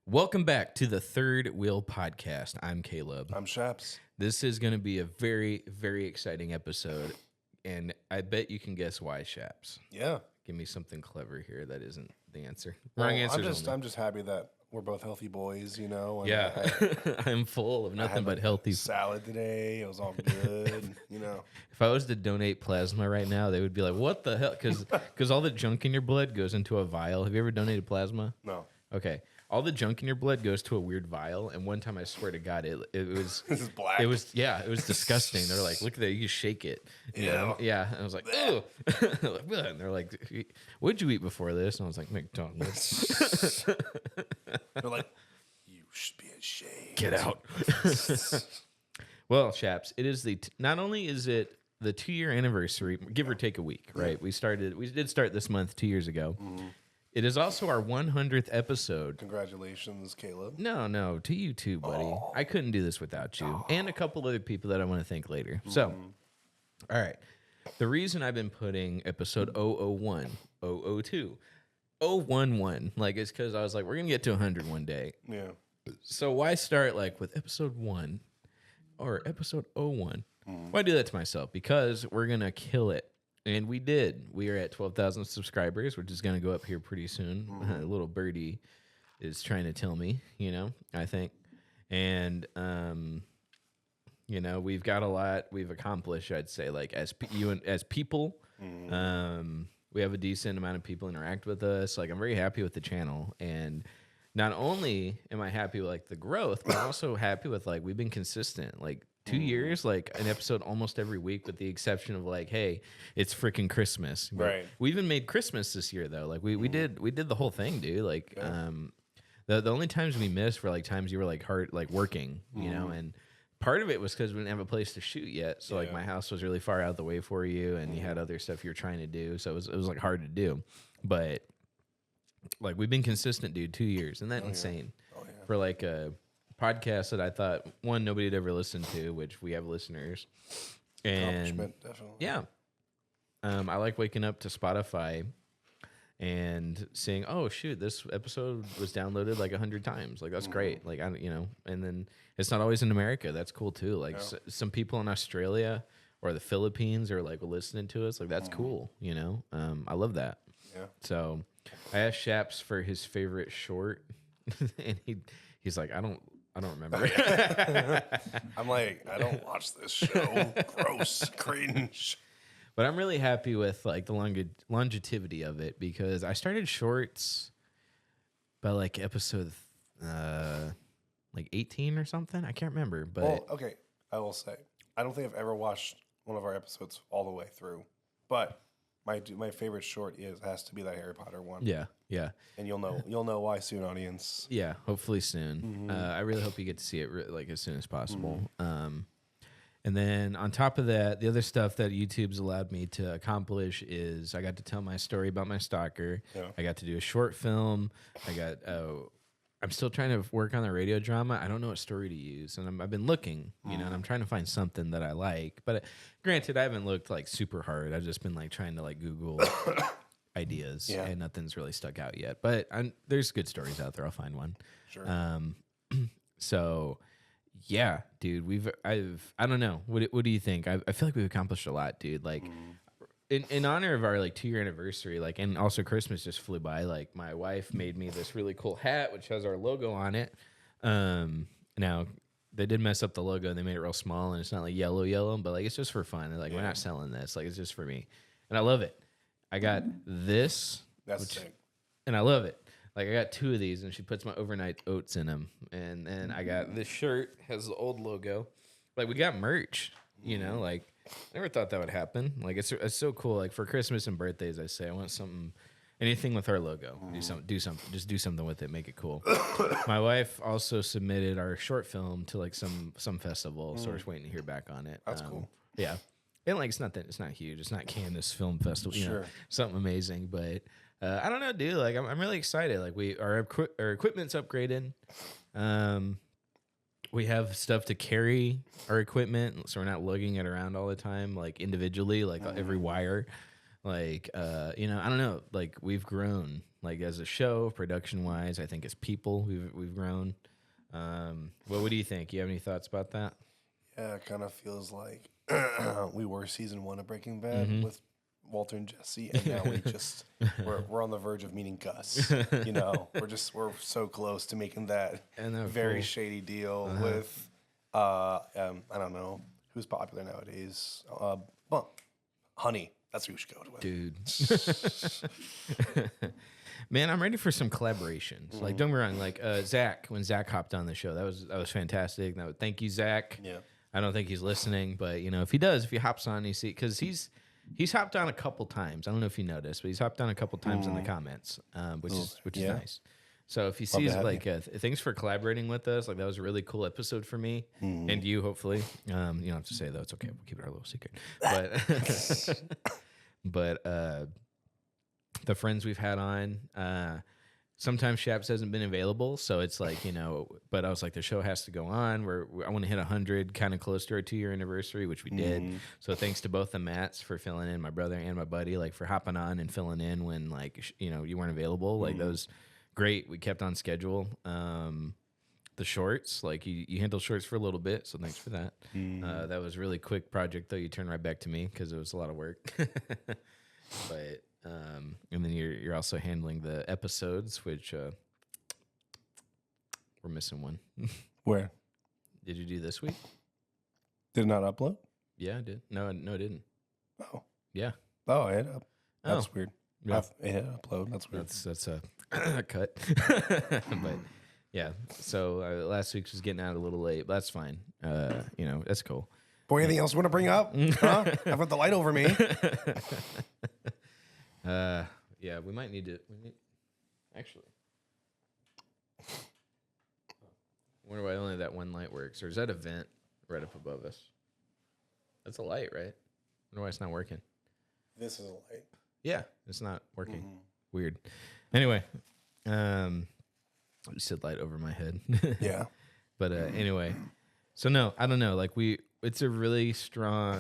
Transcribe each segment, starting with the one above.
Welcome back to the Third Wheel Podcast. I'm Caleb. I'm Shaps. This is going to be a very, very exciting episode, and I bet you can guess why, Shaps. Yeah. Give me something clever here that isn't the answer. Well, Wrong answer. I'm just happy that we're both healthy boys, you know. And Yeah, I'm full of I nothing had but like healthy. salad today. It was all good, you know. If I was to donate plasma right now, they would be like, "What the hell?" Because all the junk in your blood goes into a vial. Have you ever donated plasma? No. Okay. All the junk in your blood goes to a weird vial, and one time I swear to God, it was This is black. it was disgusting. They're like, look at that, you can shake it. You know? Yeah. And I was like, oh, and they're like, what'd you eat before this? And I was like, McDonald's. They're like, you should be ashamed. Get out. Well, Chaps, it is not only is it the 2-year anniversary, give or take a week, right? We did start this month 2 years ago. Mm-hmm. It is also our 100th episode. Congratulations, Caleb. No, to you too, buddy. Oh. I couldn't do this without you. And a couple other people that I want to thank later. So, all right. The reason I've been putting episode 001, 002, 011, like, it's because I was like, we're going to get to 100 one day. Yeah. So why start, like, with episode 1 or episode 01? Why do that to myself? Because we're going to kill it. And we did. We are at 12,000 subscribers, which is going to go up here pretty soon. A little birdie is trying to tell me, I think. And, we've got a lot we've accomplished, I'd say, like as people. We have a decent amount of people interact with us. Like, I'm very happy with the channel. And not only am I happy with, like, the growth, but I'm also happy with, like, we've been consistent. Like, 2 years, like an episode almost every week, with the exception of, like, hey, it's freaking Christmas. Right. We even made Christmas this year though. Like we did the whole thing, dude. Like the only times we missed were like times you were like hard, like working, you know, and part of it was because we didn't have a place to shoot yet. So like my house was really far out the way for you, and you had other stuff you were trying to do. So it was like hard to do. But like we've been consistent, dude, 2 years. Isn't that insane? Oh, yeah. For like a podcast that I thought, one, nobody had ever listened to, which we have listeners. And Definitely. yeah. I like waking up to Spotify and seeing, oh shoot, this episode was downloaded like 100 times. Like, that's great. Like, and then it's not always in America. That's cool too. Like some people in Australia or the Philippines are like listening to us. Like, that's cool. I love that. Yeah. So I asked Shaps for his favorite short and he's like, I don't remember. I'm like, I don't watch this show. Gross. Cringe. But I'm really happy with like the longevity of it, because I started shorts by like episode like 18 or something. I can't remember. But Well, okay. I will say, I don't think I've ever watched one of our episodes all the way through. But my favorite short has to be that Harry Potter one. yeah. And you'll know why soon, audience. Yeah, hopefully soon. I really hope you get to see it like as soon as possible. And then on top of that, the other stuff that YouTube's allowed me to accomplish is I got to tell my story about my stalker. Yeah. I got to do a short film. I'm still trying to work on the radio drama. I don't know what story to use, and I've been looking, and I'm trying to find something that I like. But granted, I haven't looked like super hard. I've just been like trying to like Google ideas, and nothing's really stuck out yet. But there's good stories out there. I'll find one. Sure. So yeah, dude, I don't know. What do you think? I feel like we've accomplished a lot, dude. Like in honor of our like 2-year anniversary, like, and also Christmas just flew by. Like, my wife made me this really cool hat which has our logo on it. Now they did mess up the logo. They made it real small, and it's not like yellow, but like it's just for fun. They're like, we're not selling this. Like, it's just for me, and I love it. I got this, That's sick. and I love it. Like, I got 2 of these, and she puts my overnight oats in them. And then I got this shirt, has the old logo. Like, we got merch, like, I never thought that would happen. Like, it's so cool. Like, for Christmas and birthdays, I say I want anything with our logo. Do something with it, make it cool. My wife also submitted our short film to like some festival, so we're just waiting to hear back on it. That's cool. Yeah. And like, it's not huge. It's not Cannes Film Festival, Sure. Something amazing, but I don't know, dude. Like, I'm really excited. Like, our equipment's upgraded. We have stuff to carry our equipment, so we're not lugging it around all the time, like individually, like every wire. Like, I don't know. Like, we've grown like as a show, production wise. I think as people, we've grown. What do you think? You have any thoughts about that? Yeah, it kind of feels like we were season 1 of Breaking Bad with Walter and Jesse, and now we're on the verge of meeting Gus. You know, we're so close to making that very shady deal with I don't know who's popular nowadays. Honey, that's who we should go with, dude. Man, I'm ready for some collaborations. Like, don't get me wrong. Like Zach, when Zach hopped on the show, that was fantastic. Thank you, Zach. Yeah. I don't think he's listening, but you know, if he does, if he hops on, you see, because he's hopped on a couple times. I don't know if you noticed, but he's hopped on a couple times in the comments, which is nice. So if he sees like thanks for collaborating with us, like that was a really cool episode for me and you. Hopefully, you don't have to say though; it's okay. We'll keep it our little secret. But the friends we've had on. Sometimes Shaps hasn't been available, so it's like, you know, but I was like, the show has to go on. I want to hit 100, kind of close to our 2-year anniversary, which we did. So thanks to both the Matts for filling in, my brother and my buddy, like for hopping on and filling in when, like, you know, you weren't available. Like that was great. We kept on schedule. The shorts, like you handled shorts for a little bit, so thanks for that. That was a really quick project, though. You turned right back to me because it was a lot of work. But and then you're also handling the episodes, which we're missing one. Where did you do this week? Did it not upload? Yeah, I did. No, it didn't. Oh, yeah. Oh, it up. That's weird. Yeah. It hit upload. That's weird. That's a cut. But yeah. So last week's was getting out a little late, but that's fine. You know, that's cool. Boy, anything else you want to bring up? Huh? I've got the light over me. Yeah, we might need to. Actually, I wonder why only that one light works, or is that a vent right up above us? That's a light, right? I wonder why it's not working. This is a light. Yeah, it's not working. Weird. Anyway, I said light over my head. Yeah. But anyway, so no, I don't know. Like it's a really strong.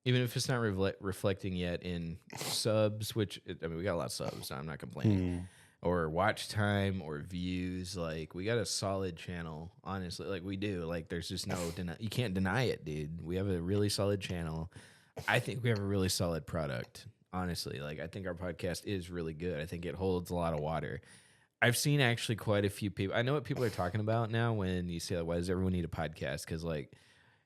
Even if it's not reflecting yet in subs, which, I mean, we got a lot of subs, so I'm not complaining, or watch time or views. Like, we got a solid channel, honestly. Like, we do. Like, there's just no, you can't deny it, dude. We have a really solid channel. I think we have a really solid product, honestly. Like, I think our podcast is really good. I think it holds a lot of water. I've seen actually quite a few people. I know what people are talking about now when you say, like, why does everyone need a podcast? Because, like,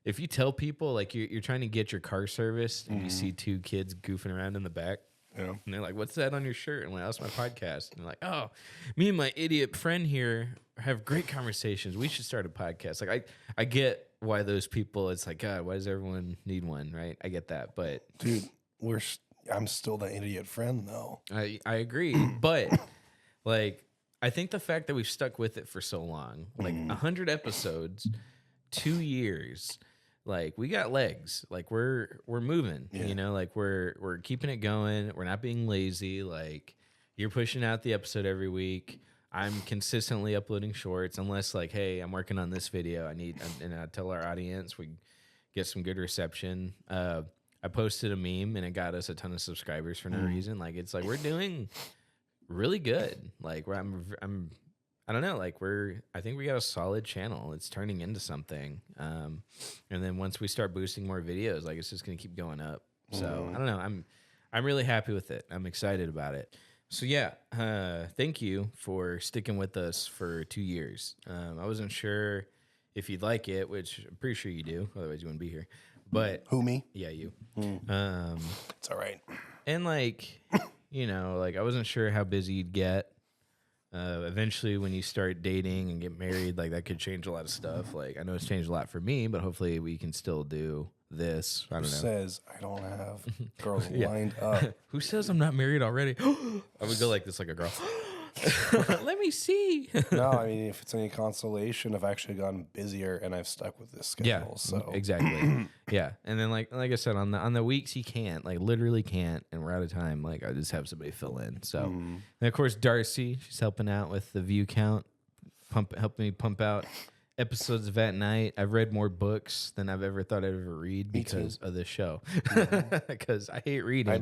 if you tell people, like, you're trying to get your car serviced and you see 2 kids goofing around in the back, and they're like, what's that on your shirt? And I'm like, that's my podcast. And they're like, oh, me and my idiot friend here have great conversations. We should start a podcast. Like, I get why those people, it's like, God, why does everyone need one, right? I get that. But, dude, I'm still that idiot friend, though. I agree. But, like, I think the fact that we've stuck with it for so long, like 100 episodes, 2 years, like we got legs, like we're moving, you know, like we're keeping it going. We're not being lazy. Like you're pushing out the episode every week. I'm consistently uploading shorts unless like, hey, I'm working on this video. And I tell our audience we get some good reception. I posted a meme and it got us a ton of subscribers for no reason. Like it's like, we're doing really good. Like I don't know, like I think we got a solid channel. It's turning into something. And then once we start boosting more videos, like it's just going to keep going up. So I don't know. I'm really happy with it. I'm excited about it. So yeah, thank you for sticking with us for 2 years. I wasn't sure if you'd like it, which I'm pretty sure you do. Otherwise you wouldn't be here. But who, me? Yeah, you. It's all right. And like, you know, like I wasn't sure how busy you'd get. Eventually when you start dating and get married, like that could change a lot of stuff. Like I know it's changed a lot for me, but hopefully we can still do this. I don't know. Who says I don't have girls lined up? Who says I'm not married already? I would go like this, like a girl. Let me see. No, I mean, if it's any consolation, I've actually gotten busier and I've stuck with this schedule. Yeah, so exactly. Yeah, and then like I said, on the weeks you can't, like literally can't, and we're out of time. Like I just have somebody fill in. So, and of course Darcy, she's helping out with the view count, helping me pump out episodes of At Night. I've read more books than I've ever thought I'd ever read because of this show. Because I hate reading.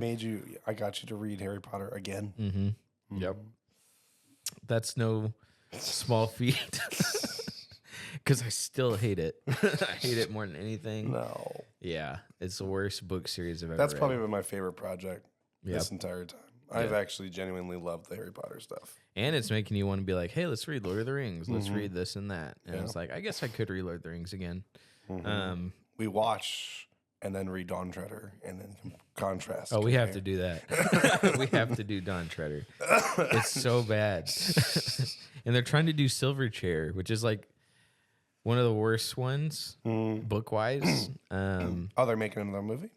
I got you to read Harry Potter again. Yep. That's no small feat. Because I still hate it. I hate it more than anything. No. Yeah, it's the worst book series I've ever That's read. probably been my favorite project this entire time. I've actually genuinely loved the Harry Potter stuff. And it's making you want to be like, hey, let's read Lord of the Rings. Let's read this and that. And it's like, I guess I could read Lord of the Rings again. We watch and then read Dawn Treader and then contrast. Oh, we have to do that. We have to do Dawn Treader. It's so bad. And they're trying to do Silverchair, which is like one of the worst ones, book-wise. Oh, they're making another movie?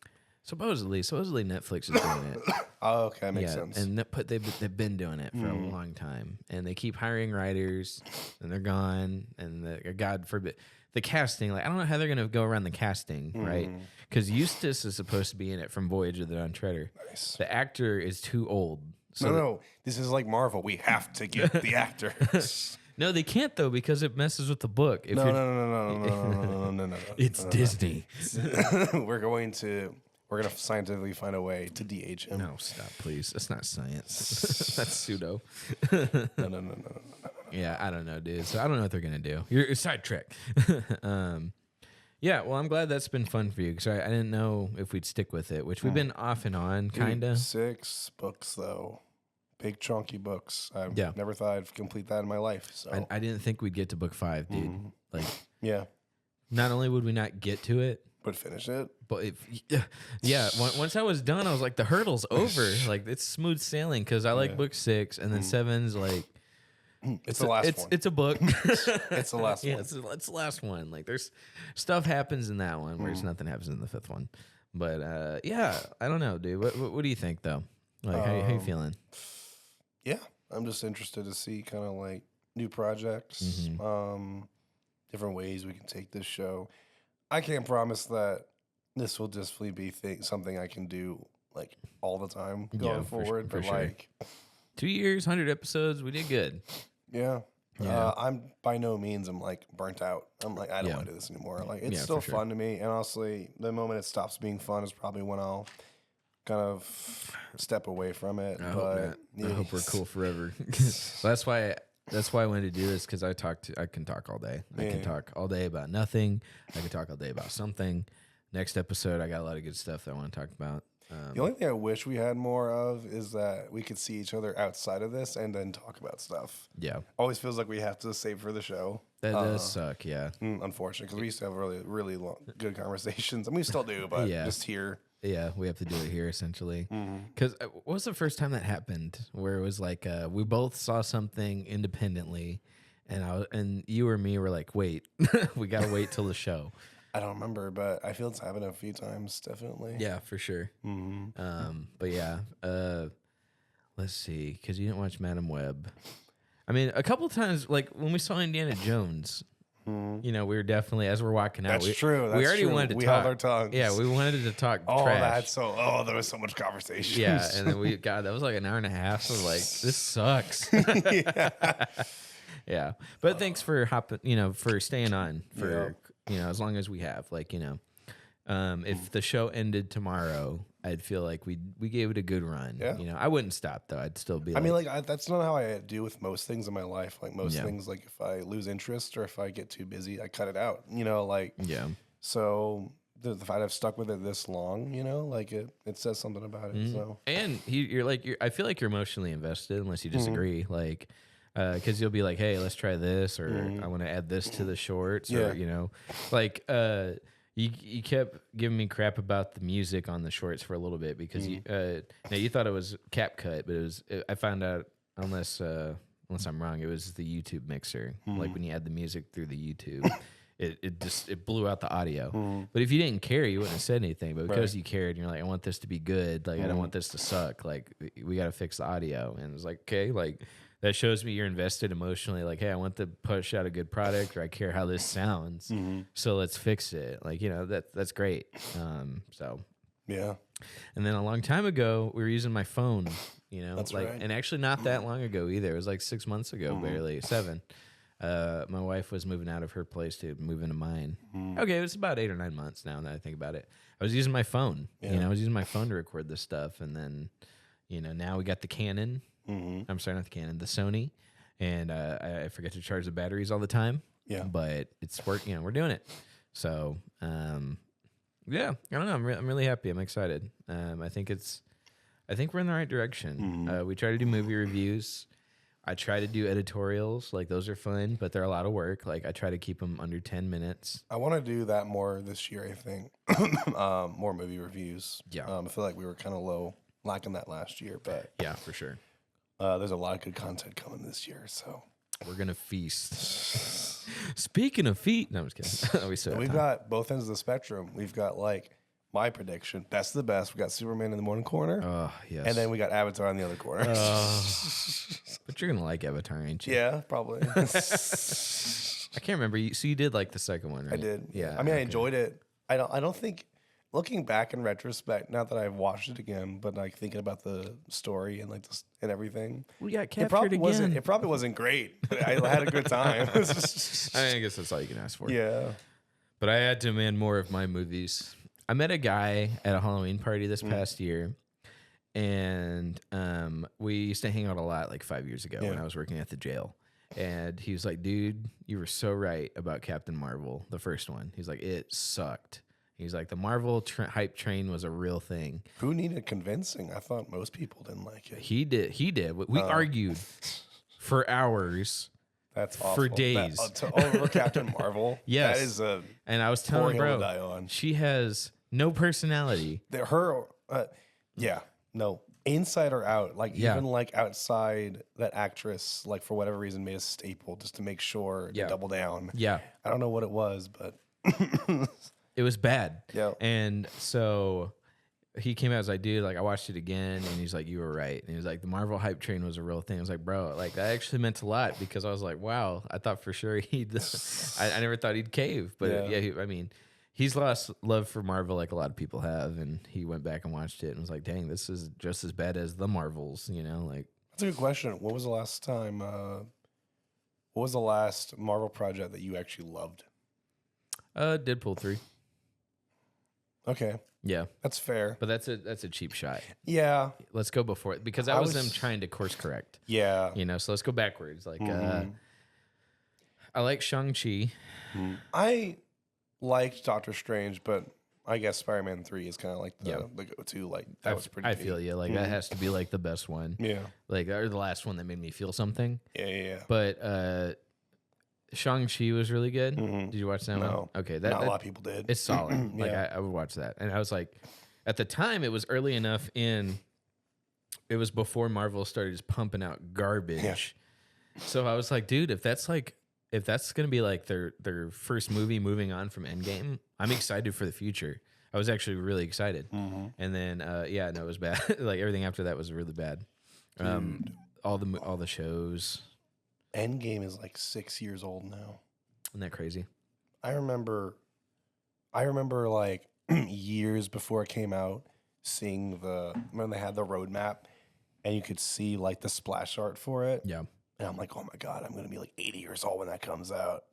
Supposedly Netflix is doing it. Oh, okay, makes sense. And they've been doing it for a long time, and they keep hiring writers, and they're gone, and God forbid the casting. Like I don't know how they're gonna go around the casting, right? Because Eustace is supposed to be in it from Voyage of the Dawn Treader. Nice. The actor is too old. So No, this is like Marvel. We have to get the actors. No, they can't though because it messes with the book. If No. It's Disney. We're gonna scientifically find a way to DH him. No, stop, please. That's not science. That's pseudo. No. Yeah, I don't know, dude. So I don't know what they're gonna do. You're sidetracked. Yeah, well, I'm glad that's been fun for you because I didn't know if we'd stick with it, which we've been off and on, kind of. 6 books though, big chunky books. I never thought I'd complete that in my life. So I didn't think we'd get to book 5, dude. Like, yeah, not only would we not get to it, but finish it. but once I was done, I was like, the hurdle's over. Like, it's smooth sailing because I like book 6, and then 7's like. It's the last one. It's a book. It's the last one. Yeah, it's the last one. Like there's stuff happens in that one, whereas nothing happens in the 5th one. But yeah, I don't know, dude. What do you think though? Like how you feeling? Yeah, I'm just interested to see kind of like new projects, different ways we can take this show. I can't promise that this will just be something I can do like all the time going forward, but sure. Like 2 years, 100 episodes, we did good. Yeah. I'm by no means I'm like burnt out. I'm like I don't want to do this anymore. Like it's still fun to me, and honestly, the moment it stops being fun is probably when I'll kind of step away from it. I hope we're cool forever. That's why I wanted to do this because I can talk all day. I can talk all day about nothing. I can talk all day about something. Next episode, I got a lot of good stuff that I want to talk about. The only thing I wish we had more of is that we could see each other outside of this and then talk about stuff. Yeah. Always feels like we have to save for the show. That does suck, yeah. Unfortunately, because we used to have really, really good conversations. I mean, we still do, but just here. Yeah, we have to do it here essentially. Because what was the first time that happened where it was like we both saw something independently and you or me were like, wait, we got to wait till the show. I don't remember, but I feel it's happened a few times, definitely. Yeah, for sure. But yeah, let's see, because you didn't watch Madam Web. I mean, a couple times, like when we saw Indiana Jones, you know, we were definitely, as we're walking out. That's true. We already wanted to talk. We held our tongues. Yeah, we wanted to talk trash. There was so much conversation. Yeah, and then that was like an hour and a half of like, this sucks. Yeah. But thanks for for staying on for... as long as we have, like, if the show ended tomorrow, I'd feel like we gave it a good run. Yeah. I wouldn't stop though. I'd still be. That's not how I do with most things in my life. Like most things, like if I lose interest or if I get too busy, I cut it out. So the fact I've stuck with it this long, like it says something about it. So and I feel like you're emotionally invested, unless you disagree, like. Because you'll be like, hey, let's try this, or I want to add this to the shorts, or you kept giving me crap about the music on the shorts for a little bit because you thought it was cap cut, but I found out unless I'm wrong, it was the YouTube mixer. Like when you add the music through the YouTube, it blew out the audio. But if you didn't care, you wouldn't have said anything. But because you cared, and you're like, I want this to be good. Like I don't want this to suck. Like we got to fix the audio, and it's like okay, like. That shows me you're invested emotionally. Like, hey, I want to push out a good product, or I care how this sounds. So let's fix it. Like, that's great. So yeah. And then a long time ago, we were using my phone. That's like, right. And actually, not that long ago either. It was like 6 months ago, barely 7. My wife was moving out of her place to move into mine. Okay, it was about 8 or 9 months now that I think about it. I was using my phone. I was using my phone to record this stuff, and then, now we got the Canon. I'm sorry, not the Canon, the Sony. and I forget to charge the batteries all the time. Yeah. But it's working. We're doing it. So yeah, I don't know. I'm really happy. I'm excited. I think we're in the right direction. We try to do movie reviews. I try to do editorials. Like, those are fun, but they're a lot of work. Like, I try to keep them under 10 minutes. I want to do that more this year, I think. More movie reviews. Yeah. I feel like we were kind of lacking that last year, but Yeah, for sure. there's a lot of good content coming this year, so We're going to feast. Speaking of feet. No, I'm just kidding. we've got both ends of the spectrum. We've got, like, my prediction, best of the best. We got Superman in the one corner. Oh, yes. And then we got Avatar in the other corner. But you're going to like Avatar, ain't you? Yeah, probably. I can't remember. So you did like the second one, right? I did. Yeah. I mean, I enjoyed it. I don't think, looking back in retrospect, not that I've watched it again, but like thinking about the story and like and everything, We got it captured probably again. It probably wasn't great, but I had a good time. I guess that's all you can ask for. Yeah. But I had to demand more of my movies. I met a guy at a Halloween party this past year, and we used to hang out a lot like 5 years ago when I was working at the jail. And he was like, dude, you were so right about Captain Marvel, the first one. He's like, it sucked. He's like, the Marvel hype train was a real thing. Who needed convincing? I thought most people didn't like it. He did. We argued for hours. That's awful. For days. Over Captain Marvel. Yes. That is a And I was telling hill to bro, die on. she has no personality. No, inside or out, like Yeah. even like outside, that actress, like for whatever reason, made a staple just to make sure to double down. Yeah. I don't know what it was, but It was bad. Yeah. And so he came out and was like, dude, like I watched it again, and he's like, you were right. And he was like, the Marvel hype train was a real thing. I was like, bro, like that actually meant a lot, because I was like, wow, I thought for sure I never thought he'd cave. But I mean, he's lost love for Marvel like a lot of people have, and he went back and watched it and was like, dang, this is just as bad as the Marvels, like. that's a good question. What was the last time? What was the last Marvel project that you actually loved? Deadpool 3. Okay, Yeah. that's fair. But that's a cheap shot. Yeah, Let's go before it, because that was them trying to course correct. yeah. So let's go backwards. Like I like Shang-Chi. I liked Doctor Strange, but I guess Spider-Man 3 is kind of like the go-to. Like that was pretty. I feel you. Like that has to be like the best one. Yeah, Like, or the last one that made me feel something. yeah. But Shang-Chi was really good. Did you watch that one? No. Okay, Not a lot of people did. it's solid. Like Yeah. I would watch that, and I was like, at the time, it was early enough in. It was before Marvel started just pumping out garbage. Yeah. So I was like, dude, if that's gonna be like their first movie moving on from Endgame, I'm excited for the future. I was actually really excited. And then no, it was bad. Like everything after that was really bad. All the shows. Endgame is like 6 years old now. Isn't that crazy? I remember like years before it came out, seeing when they had the roadmap, and you could see like the splash art for it. Yeah. And I'm like, oh my God, I'm gonna be like 80 years old when that comes out.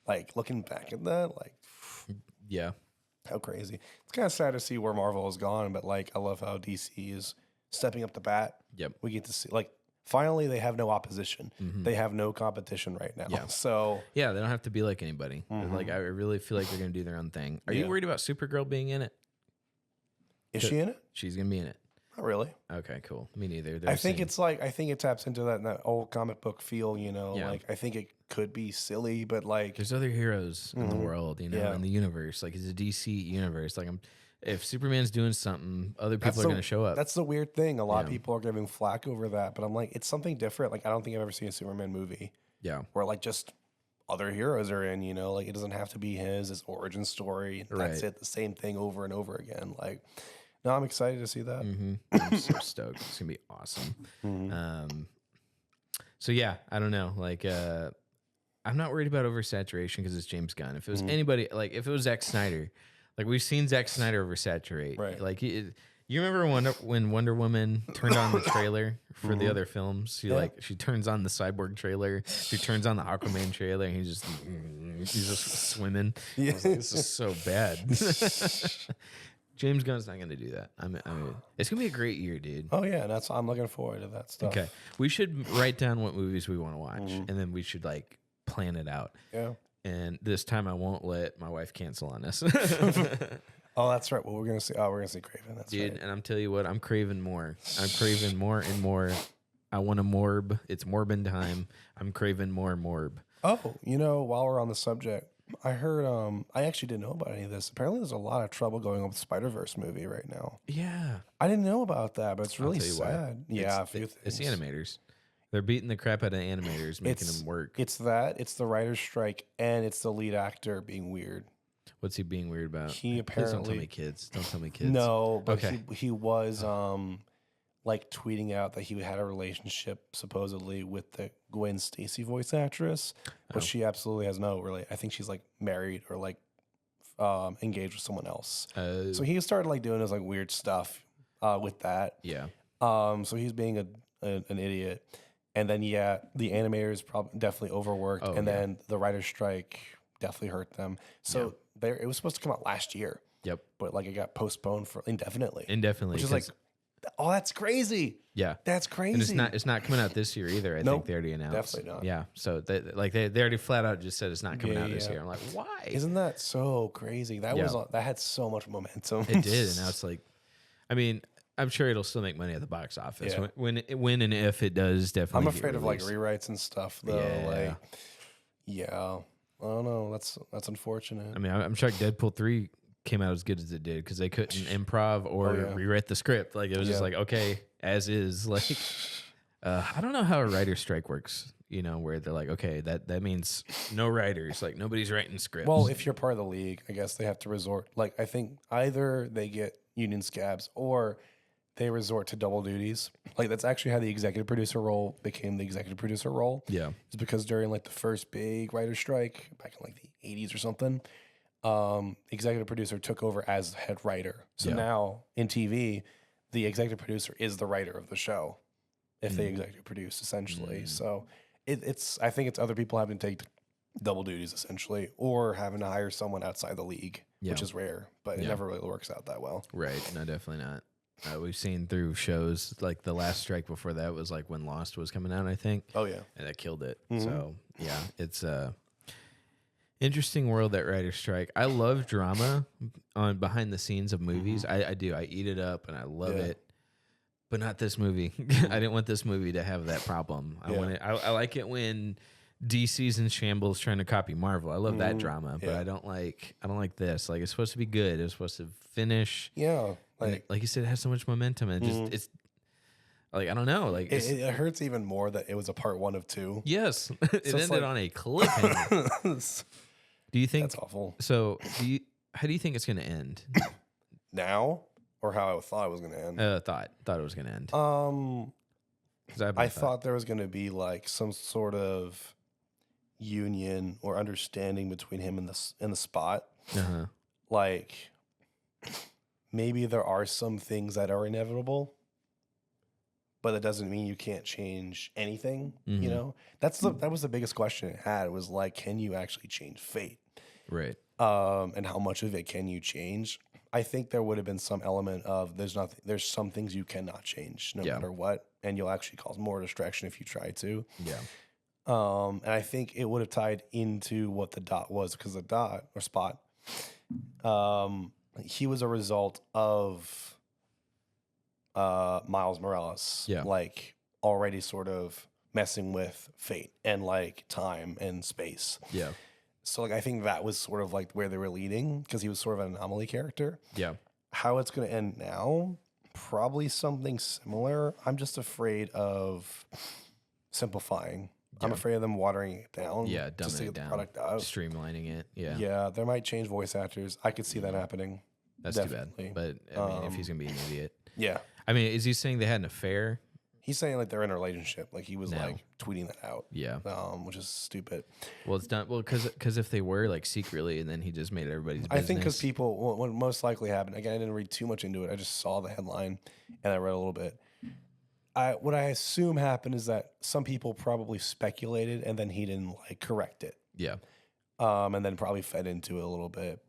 Like looking back at that, like Yeah. how crazy. It's kind of sad to see where Marvel has gone, but like I love how DC is stepping up the bat. Yep. We get to see like finally they have no opposition. They have no competition right now. Yeah. So Yeah, they don't have to be like anybody. Like I really feel like they're gonna do their own thing. Are you Yeah. worried about Supergirl being in it? is she in it? She's gonna be in it. Not really. Okay, cool. Me neither. I think it taps into that old comic book feel, Yeah. like I think it could be silly, but like there's other heroes in the world, Yeah. in the universe. Like it's a DC universe. Like if Superman's doing something, other people are gonna show up. That's the weird thing. A lot of people are giving flack over that, but I'm like, it's something different. Like I don't think I've ever seen a Superman movie Yeah. where like just other heroes are in, like it doesn't have to be his origin story. That's Right. it, the same thing over and over again. Like, no, I'm excited to see that. I'm so stoked. It's gonna be awesome. So yeah, I don't know. Like I'm not worried about oversaturation because it's James Gunn. If it was anybody, like if it was Zack Snyder, like we've seen Zack Snyder oversaturate. Right. Like you remember when Wonder Woman turned on the trailer for the other films? She turns on the Cyborg trailer. She turns on the Aquaman trailer, and he's just swimming. Yeah. I was like, this is so bad. James Gunn's not gonna do that. I mean, it's gonna be a great year, dude. Oh yeah, I'm looking forward to that stuff. Okay, we should write down what movies we want to watch, and then we should like plan it out. Yeah. And this time, I won't let my wife cancel on us. Oh, that's right. Well, we're gonna see. Oh, we're gonna see Craven. That's dude. right. And I'm telling you what, I'm craving more. I'm craving more and more. I want a morb. It's morbin time. I'm craving more morb. Oh, while we're on the subject, I heard. I actually didn't know about any of this. Apparently, there's a lot of trouble going on with the Spider-Verse movie right now. Yeah, I didn't know about that, but it's really tell you what. sad. Yeah, a few things. It's the animators. They're beating the crap out of animators, making them work. It's the writer's strike, and it's the lead actor being weird. What's he being weird about? He Please don't tell apparently me kids. Don't tell me kids. No, but Okay. he was like tweeting out that he had a relationship supposedly with the Gwen Stacy voice actress, but she absolutely has no really. I think she's like married or like engaged with someone else. So he started like doing his like weird stuff with that. Yeah. So he's being an idiot. And then, the animators probably definitely overworked. Then the writer's strike definitely hurt them. So it was supposed to come out last year. Yep. But like it got postponed for indefinitely. Indefinitely. Which is like, oh, that's crazy. Yeah. That's crazy. And it's not coming out this year either. I think they already announced. Definitely not. Yeah. So they already flat out just said it's not coming out this year. I'm like, why? Isn't that so crazy? That had so much momentum. It did. And now it's like, I mean, I'm sure it'll still make money at the box office. Yeah. When and if it does, definitely. I'm afraid of like rewrites and stuff though. Yeah. I don't know. That's unfortunate. I mean, I'm shocked Deadpool 3 came out as good as it did because they couldn't improv or rewrite the script. Like it was just like, okay, as is. Like, I don't know how a writer's strike works. Where they're like, okay, that means no writers. Like nobody's writing scripts. Well, if you're part of the league, I guess they have to resort. Like I think either they get union scabs or they resort to double duties. Like that's actually how the executive producer role became the executive producer role. Yeah. It's because during like the first big writer's strike back in like the 80s or something, executive producer took over as head writer. So now in TV, the executive producer is the writer of the show if they executive produce essentially. So I think it's other people having to take double duties essentially or having to hire someone outside the league, which is rare, but it never really works out that well. Right. No, definitely not. We've seen through shows like the last strike before that was like when Lost was coming out, I think. Oh yeah, and that killed it. So yeah, it's interesting world that writer strike. I love drama on behind the scenes of movies. I do. I eat it up and I love it, but not this movie. I didn't want this movie to have that problem. I like it when DC's in shambles trying to copy Marvel. I love that drama, but I don't like this. Like it's supposed to be good. It's supposed to finish. Yeah. Like you said, it has so much momentum, and it's like I don't know, like it hurts even more that it was a part 1 of 2. Yes, it ended on a cliffhanger. Do you think that's awful? So, how do you think it's going to end now, or how I thought it was going to end? Thought it was going to end. I thought there was going to be like some sort of union or understanding between him and the Spot. Like maybe there are some things that are inevitable, but that doesn't mean you can't change anything. That was the biggest question it had was like, can you actually change fate? Right. And how much of it can you change? I think there would have been some element of there's some things you cannot change no matter what, and you'll actually cause more distraction if you try to. Yeah. And I think it would have tied into what the Dot was, because the Dot or Spot, he was a result of Miles Morales, like already sort of messing with fate and like time and space. Yeah. So like I think that was sort of like where they were leading, because he was sort of an anomaly character. Yeah. How it's going to end now, probably something similar. I'm just afraid of simplifying. Yeah. I'm afraid of them watering it down. Yeah, dumbing just to it get down, the product out. streamlining it. Yeah. Yeah, they might change voice actors. I could see that happening. That's Definitely. too bad. But I mean, if he's gonna be an idiot. Yeah. I mean, is he saying they had an affair? He's saying like they're in a relationship. Like he was like tweeting that out. Yeah. Which is stupid. Well, it's not. Well, because if they were like secretly, and then he just made everybody's business. I think because people, what most likely happened. Again, I didn't read too much into it. I just saw the headline and I read a little bit. What I assume happened is that some people probably speculated and then he didn't like correct it. Yeah. And then probably fed into it a little bit.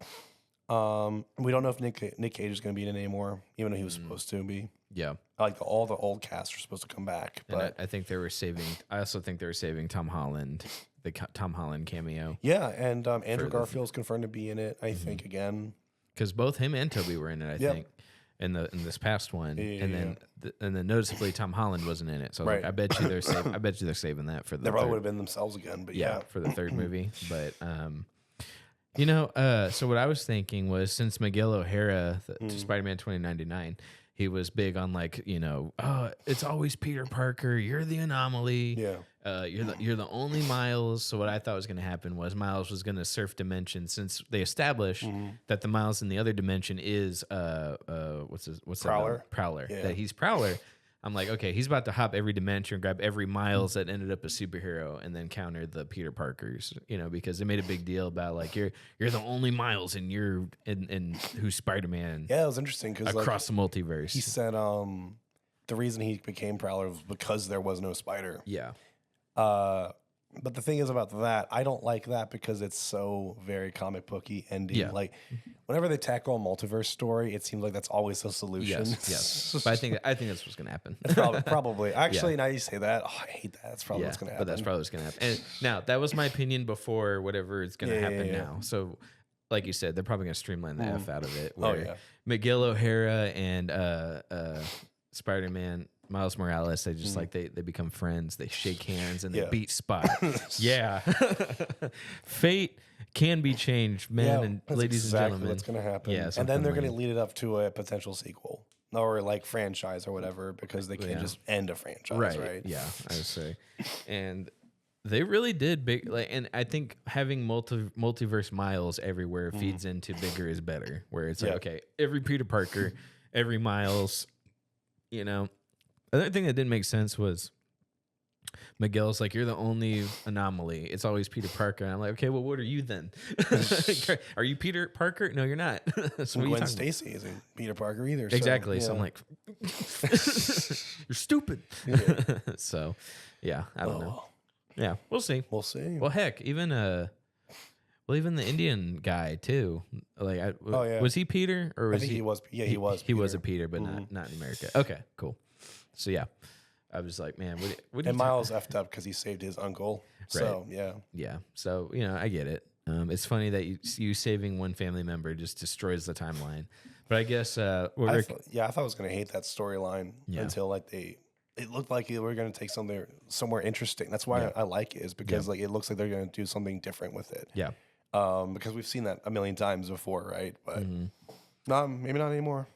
We don't know if Nick Cage is going to be in it anymore, even though he was supposed to be. Yeah. Like all the old cast are supposed to come back, but I think they were saving. I also think they were saving Tom Holland, Tom Holland cameo, yeah, and Andrew Garfield's confirmed to be in it. I think again because both him and Toby were in it. I think in this past one, and then noticeably Tom Holland wasn't in it. So I was like, I bet you they're saving. I bet you they're saving that for the. They probably would have been themselves again, but for the third movie. But so what I was thinking was since Miguel O'Hara, Spider-Man 2099. He was big on like, it's always Peter Parker. You're the anomaly. Yeah. You're the only Miles. So what I thought was going to happen was Miles was going to surf dimensions since they established that the Miles in the other dimension is what's Prowler. Prowler. Yeah. That he's Prowler. I'm like, okay, he's about to hop every dimension, grab every Miles that ended up a superhero, and then counter the Peter Parkers. Because they made a big deal about like you're the only Miles, and you're in who's Spider-Man. Yeah, it was interesting because across the multiverse. He said the reason he became Prowler was because there was no Spider. Yeah. But the thing is about that, I don't like that because it's so very comic booky ending. Yeah. Like whenever they tackle a multiverse story, it seems like that's always the solution. Yes. But I think that's what's gonna happen. Probably. Actually, now you say that, I hate that. That's probably what's gonna happen. But that's probably what's gonna happen. And now that was my opinion before whatever is gonna happen now. So like you said, they're probably gonna streamline the F out of it. Where Miguel O'Hara and Spider-Man Miles Morales, they just like they become friends. They shake hands and they beat Spot. Yeah, fate can be changed, men and ladies and gentlemen. What's going to happen? Yeah, and then they're going to lead it up to a potential sequel or like franchise or whatever because they can't just end a franchise, right? Yeah, I would say, and they really did big. Like, and I think having multiverse Miles everywhere feeds into bigger is better. Where it's like, okay, every Peter Parker, every Miles, Another thing that didn't make sense was Miguel's like, you're the only anomaly. It's always Peter Parker. And I'm like, okay, well, what are you then? Are you Peter Parker? No, you're not. So Gwen Stacy isn't Peter Parker either. Exactly. So I'm like, you're stupid. So, yeah, I don't know. Yeah, we'll see. We'll see. Well, heck, even the Indian guy too. Like, was he Peter or was he was? Yeah, he was. He was a Peter, but not in America. Okay, cool. So yeah, I was like, man, what and Miles effed up because he saved his uncle. Right. So yeah. So I get it. It's funny that you saving one family member just destroys the timeline. But I guess I thought I was gonna hate that storyline until like it looked like they were gonna take somewhere interesting. That's why I like it is because like it looks like they're gonna do something different with it. Yeah. Because we've seen that a million times before, right? But maybe not anymore.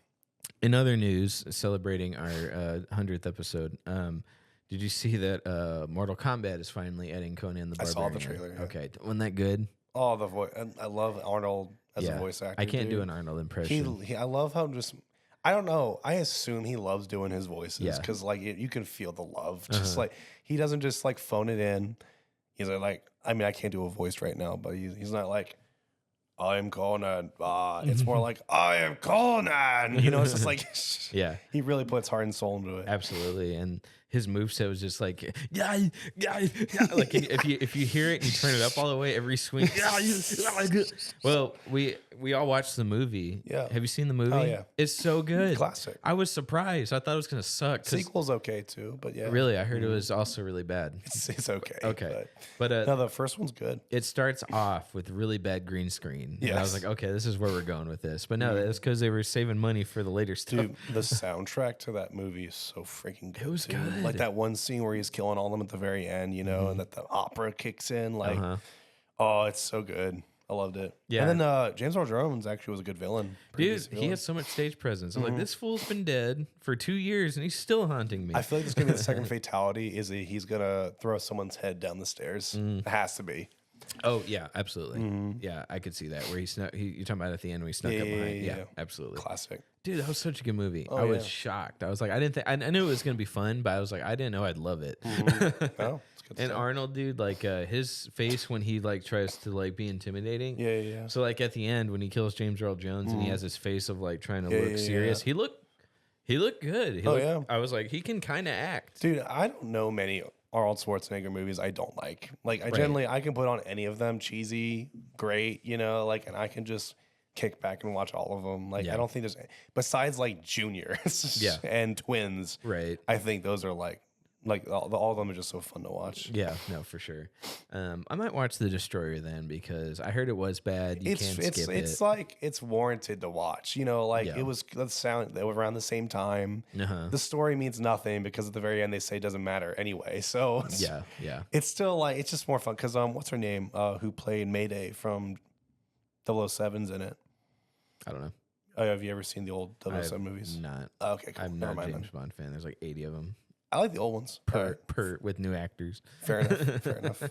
In other news, celebrating our 100th episode, did you see that Mortal Kombat is finally adding Conan the Barbarian? I saw the trailer. Yeah. Okay, wasn't that good? Oh, the voice! I love Arnold as a voice actor. I can't do an Arnold impression. I love how I don't know. I assume he loves doing his voices because like you can feel the love. Just like he doesn't just like phone it in. He's like I mean I can't do a voice right now, but he's not like. I am Conan. It's more like I am Conan. It's just like he really puts heart and soul into it. Absolutely, and his moveset was just like yeah. Like if you hear it and you turn it up all the way, every swing. Well, we all watched the movie. Yeah, have you seen the movie? Oh yeah, it's so good. Classic. I was surprised. I thought it was gonna suck. Sequel's okay too, but yeah. Really, I heard it was also really bad. It's okay. Okay, but no, the first one's good. It starts off with really bad green screen. Yeah, I was like, okay, this is where we're going with this. But no, that's because they were saving money for the later stuff. Dude, the soundtrack to that movie is so freaking good. It was good. Like that one scene where he's killing all of them at the very end, and that the opera kicks in. Like, oh, it's so good. I loved it. Yeah. And then James Earl Jones actually was a good villain. Dude, he has so much stage presence. I'm like, this fool's been dead for 2 years and he's still haunting me. I feel like this is going to be the second fatality is he's going to throw someone's head down the stairs. It has to be. Oh, yeah, absolutely. Yeah, I could see that. Where you're talking about at the end when he snuck up behind. Yeah, absolutely. Classic. Dude, that was such a good movie. I was shocked. I was like, I knew it was going to be fun, but I was like, I didn't know I'd love it. Oh, it's good and Arnold, dude, like his face when he like tries to like be intimidating. Yeah. So like at the end when he kills James Earl Jones and he has his face of like trying to look serious, he looked good. I was like, he can kind of act. Dude, I don't know many Arnold Schwarzenegger movies I don't like. Like I generally I can put on any of them, cheesy, great, and I can just kick back and watch all of them. Like Yeah. I don't think there's besides like Junior Yeah. and Twins. Right. I think those are like all of them are just so fun to watch. Yeah, no, for sure. I might watch The Destroyer then because I heard it was bad. You can't skip it. It's like it's warranted to watch. You know, like Yeah. it was the sound they were around the same time. Uh-huh. The story means nothing because at the very end they say it doesn't matter anyway. So Yeah, yeah. it's still like it's just more fun because what's her name who played Mayday from 007's in it. I don't know. Have you ever seen the old 007 I'm movies? not. Okay, cool. I'm Never not a mind James Bond fan. There's like 80 of them I like the old ones. per with new actors. Fair enough. Fair enough.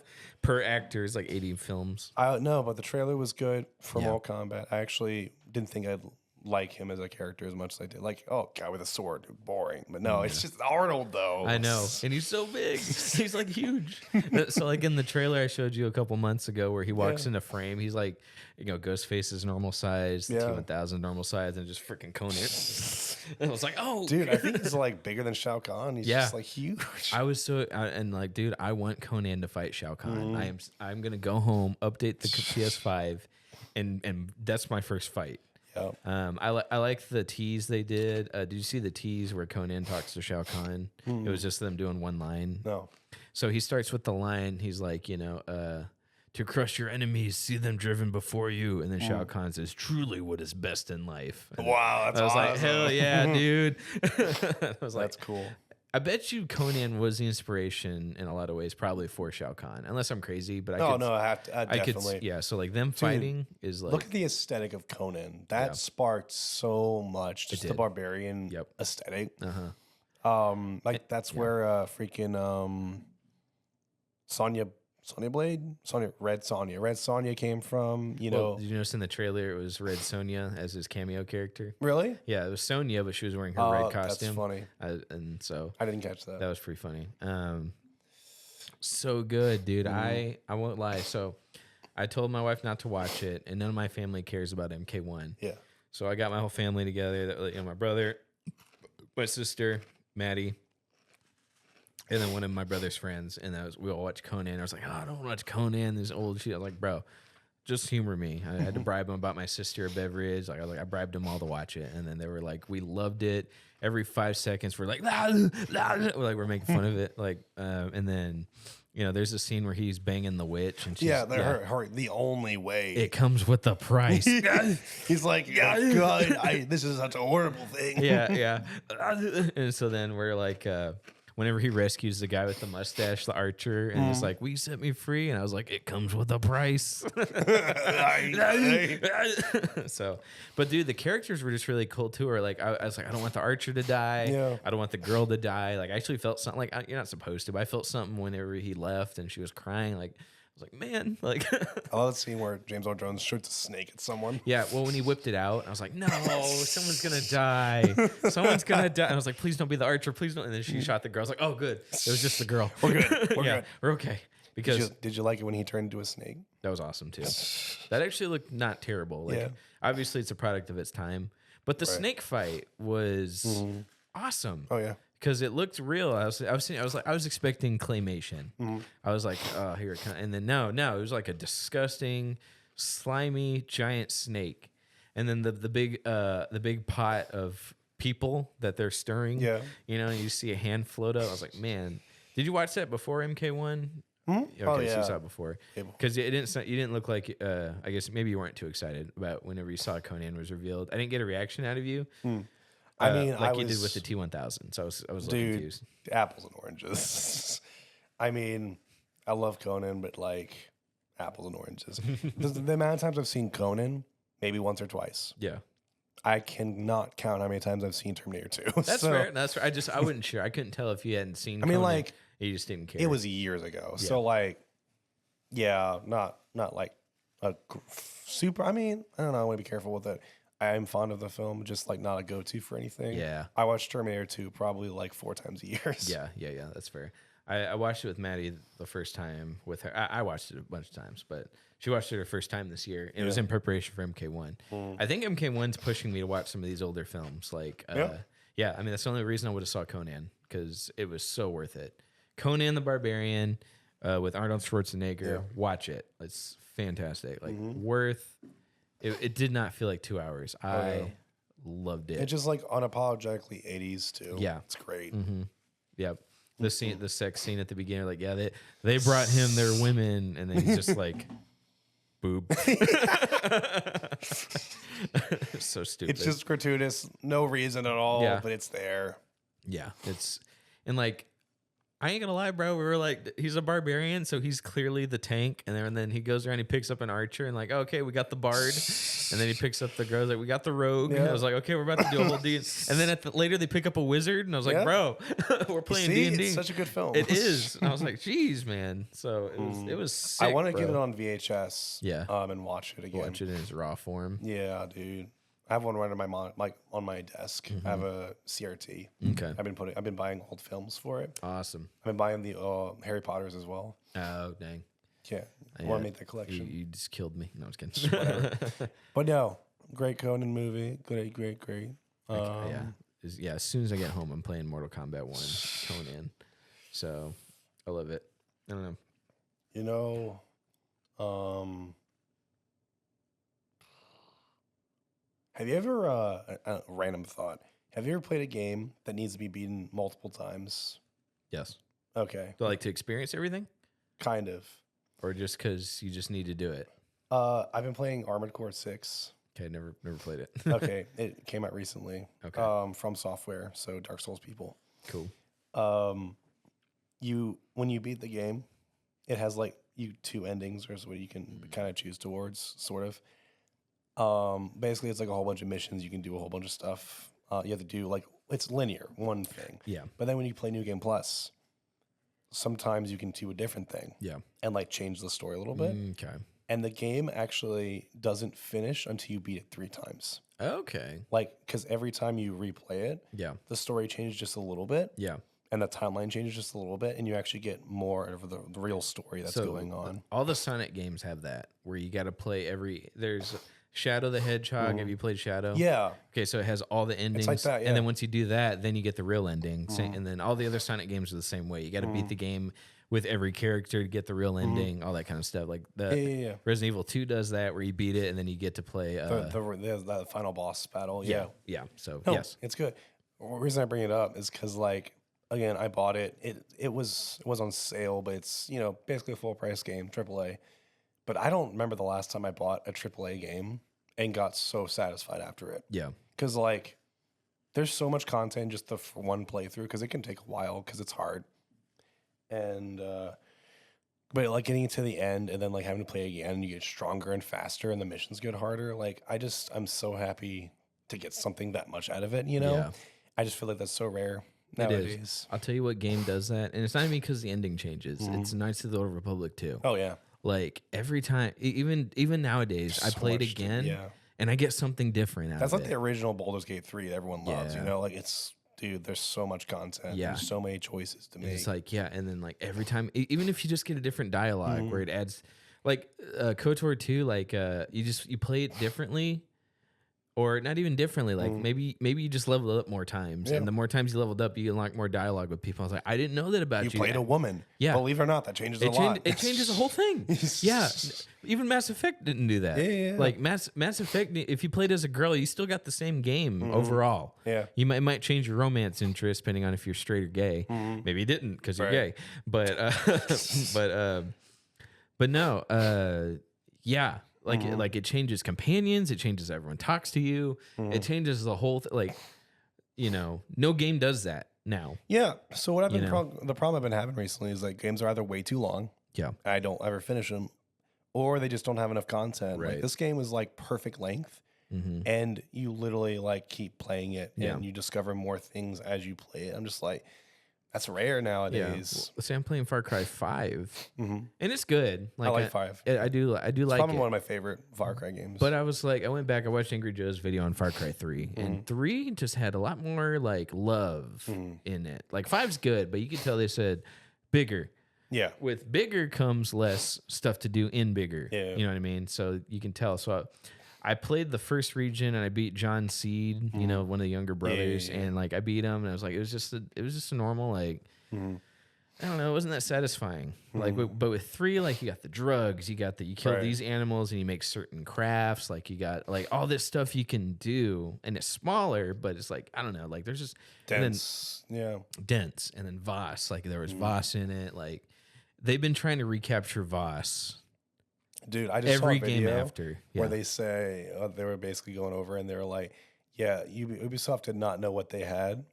Per actor is like 80 films. I no, but the trailer was good for Yeah. Mortal Kombat. I actually didn't think I'd like him as a character as much as I did. Like, oh, guy with a sword, dude, boring. But no, it's just Arnold though. I know, and he's so big. He's like huge. So like in the trailer I showed you a couple months ago, where he walks into frame, he's like, Ghostface is normal size, the Yeah. T-1000 normal size, and just freaking Conan. And I was like, oh, Dude, I think he's like bigger than Shao Kahn. He's Yeah. just like huge. I was so and like, dude, I want Conan to fight Shao Kahn. I'm gonna go home, update the PS5, and that's my first fight. Yep. I like the tease they did. Did you see the tease where Conan talks to Shao Kahn? It was just them doing one line. No. So he starts with the line. He's like, to crush your enemies, see them driven before you, and then Shao Kahn says, "Truly, what is best in life." And Wow, that's I was like, awesome. hell yeah, dude. I was like, That's cool. I bet you Conan was the inspiration in a lot of ways, probably for Shao Kahn. Unless I'm crazy, but No, I have to. I could, Definitely. yeah. So like them fighting is like, Look at the aesthetic of Conan. That sparked so much. Just the did. barbarian Yep. aesthetic. uh-huh. That's where freaking Red Sonja came from. You Well, know, did you notice in the trailer it was Red Sonja as his cameo character? really? Yeah, it was Sonya, but she was wearing her red costume. That's funny. And so I didn't catch that. that was pretty funny. So good, dude. Mm-hmm. I won't lie. So I told my wife not to watch it, and none of my family cares about MK1. Yeah. So I got my whole family together. My brother, my sister, Maddie, and then one of my brother's friends, and we all watched Conan. I was like, oh, I don't want to watch Conan. This old shit. I was like, bro, just humor me. I had to bribe them about my sister a beverage. I bribed them all to watch it, and then they were like, we loved it. Every 5 seconds, we're like, we're making fun of it, and then. There's a scene where he's banging the witch, and she's, her the only way. it comes with the price. He's like, God, this is such a horrible thing. yeah. And so then we're like, whenever he rescues the guy with the mustache, the archer, and he's like, "Will you set me free?" And I was like, "It comes with a price." So, but dude, the characters were just really cool too. Or like, I was like, I don't want the archer to die. Yeah. I don't want the girl to die. Like, I actually felt something. Like, you're not supposed to, but I felt something whenever he left and she was crying. Like, I was like, man, like. I love the scene where James Earl Jones shoots a snake at someone. Yeah, well, when he whipped it out, I was like, no, someone's going to die. Someone's going to die. And I was like, please don't be the archer. Please don't. And then she shot the girl. I was like, oh, good. It was just the girl. We're good. We're good. We're okay. Because Did you like it when he turned into a snake? that was awesome, too. That actually looked not terrible. Like, Yeah. obviously, it's a product of its time. But the snake fight was awesome. Oh yeah. Because it looked real. I was expecting claymation. I was like, oh, here it comes. And then no, it was like a disgusting, slimy, giant snake. And then the big pot of people that they're stirring. Yeah. You see a hand float up. I was like, man, did you watch that before MK1? Okay, Oh, so yeah. you saw it before. Because you didn't look like. I guess maybe you weren't too excited about whenever you saw Conan was revealed. I didn't get a reaction out of you. I mean, like you did with the T-1000. So I was a little confused. Apples and oranges. I mean, I love Conan, but like apples and oranges. the amount of times I've seen Conan, maybe once or twice. Yeah. I cannot count how many times I've seen Terminator 2. That's fair. That's fair. I wasn't sure. I couldn't tell if you hadn't seen. I mean, Conan. like, you just didn't care. it was years ago. So like, yeah, not like a super. I mean, I don't know. I want to be careful with it. I am fond of the film, just like not a go-to for anything. Yeah. I watched Terminator 2 probably like 4 times a year. Yeah. That's fair. I watched it with Maddie the first time with her. I watched it a bunch of times, but she watched it her first time this year. It was in preparation for MK1. I think MK1's pushing me to watch some of these older films. Like, yeah. I mean, that's the only reason I would have saw Conan, because it was so worth it. Conan the Barbarian with Arnold Schwarzenegger. Watch it. It's fantastic. Like worth It did not feel like 2 hours. I loved it. It's just like unapologetically 80s too. Yeah. It's great. Yep. The sex scene at the beginning, like, yeah, they brought him their women, and then he's just like, boob. So stupid. It's just gratuitous, no reason at all, Yeah. but it's there. Yeah, and like, I ain't gonna lie, bro. We were like, he's a barbarian, so he's clearly the tank. And then he goes around, he picks up an archer, and like, okay, we got the bard. And then he picks up the girls, like, we got the rogue. And I was like, okay, we're about to do a whole D. And then later they pick up a wizard, and I was like, bro, we're playing D&D. It's such a good film. It is. And I was like, geez, man. So it was sick, I want to bro. get it on VHS. Yeah. And watch it again. Watch it in its raw form. Yeah, dude. I have one right on on my desk. I have a CRT. Okay. I've been buying old films for it. Awesome. I've been buying the Harry Potters as well. Oh, dang. Yeah, I want to make that collection. You just killed me. No, I was kidding. But no, great Conan movie. Great. Yeah. As soon as I get home, I'm playing Mortal Kombat 1 Conan. So I love it. I don't know. You know, have you ever, a random thought, have you ever played a game that needs to be beaten multiple times? Yes. Okay. Do I like to experience everything? Kind of. Or just because you just need to do it? I've been playing Armored Core 6. Okay, never played it. Okay. It came out recently. Okay. From Software, so Dark Souls people. Cool. When you beat the game, it has like two endings or what you can kind of choose towards, sort of. Basically it's like a whole bunch of missions. You can do a whole bunch of stuff. You have to do like, it's linear, one thing. Yeah. But then when you play New Game Plus, sometimes you can do a different thing. Yeah. And like change the story a little bit. Okay. And the game actually doesn't finish until you beat it 3 times. Okay. Like, because every time you replay it, Yeah. the story changes just a little bit. Yeah. And the timeline changes just a little bit, and you actually get more of the real story that's going on. All the Sonic games have that, where you got to play there's Shadow the Hedgehog. Have you played Shadow? Yeah. Okay, so it has all the endings. like that, yeah. And then once you do that, then you get the real ending. And then all the other Sonic games are the same way. You got to beat the game with every character to get the real ending, all that kind of stuff. Like Yeah. Resident Evil 2 does that, where you beat it, and then you get to play... The final boss battle. Yeah. Yeah. So, No, yes. it's good. The reason I bring it up is because, like, again, I bought it. It was on sale, but it's, basically a full price game, AAA. But I don't remember the last time I bought a AAA game and got so satisfied after it. Yeah. Because, like, there's so much content just for one playthrough, because it can take a while because it's hard. And, but like getting to the end and then like having to play again, you get stronger and faster and the missions get harder. Like, I'm so happy to get something that much out of it, Yeah. I just feel like that's so rare It nowadays. is. I'll tell you what game does that. And it's not even because the ending changes. It's Knights of the Old Republic too. Oh, yeah. Like every time, even nowadays, I play it again and I get something different out That's of like it. the original Baldur's Gate 3 that everyone loves, Yeah. Like, it's, dude, there's so much content. Yeah. There's so many choices to make. It's like, yeah, and then like every time, even if you just get a different dialogue where it adds, like KOTOR 2, like you play it differently, or not even differently. Like maybe you just leveled up more times, and the more times you leveled up, you unlock more dialogue with people. I was like, I didn't know that about you. You played a woman. Yeah. Believe it or not, that changes a lot. It changes the whole thing. Yeah. Even Mass Effect didn't do that. Yeah. Like Mass Effect, if you played as a girl, you still got the same game overall. Yeah. You might change your romance interest depending on if you're straight or gay. Maybe you didn't because you're gay. But but no. Yeah. Like it changes companions. It changes everyone talks to you. It changes the whole like, no game does that now. Yeah. So what the problem I've been having recently is like games are either way too long. Yeah. I don't ever finish them, or they just don't have enough content. Right. Like, this game is like perfect length, and you literally like keep playing it, and you discover more things as you play it. I'm just like, that's rare nowadays. Well, see, I'm playing Far Cry 5, and it's good. I like 5. I do It's like probably it. one of my favorite Far Cry games. But I was like, I went back, I watched Angry Joe's video on Far Cry 3, and 3 just had a lot more like love in it. Like 5's good, but you could tell they said bigger. yeah. With bigger comes less stuff to do in bigger. Yeah. You know what I mean? So you can tell. So I played the first region and I beat John Seed, one of the younger brothers, yeah. and like I beat him, and I was like, it was just a normal like. I don't know, it wasn't that satisfying. Like, but with 3, like you got the drugs, you kill Right. these animals and you make certain crafts. Like you got like all this stuff you can do, and it's smaller, but it's like I don't know, like there's just Dense. dense, and then Voss, like there was Voss in it. Like they've been trying to recapture Voss. Dude, I just every saw a game video after where they say they were basically going over and they were like, yeah, Ubisoft did not know what they had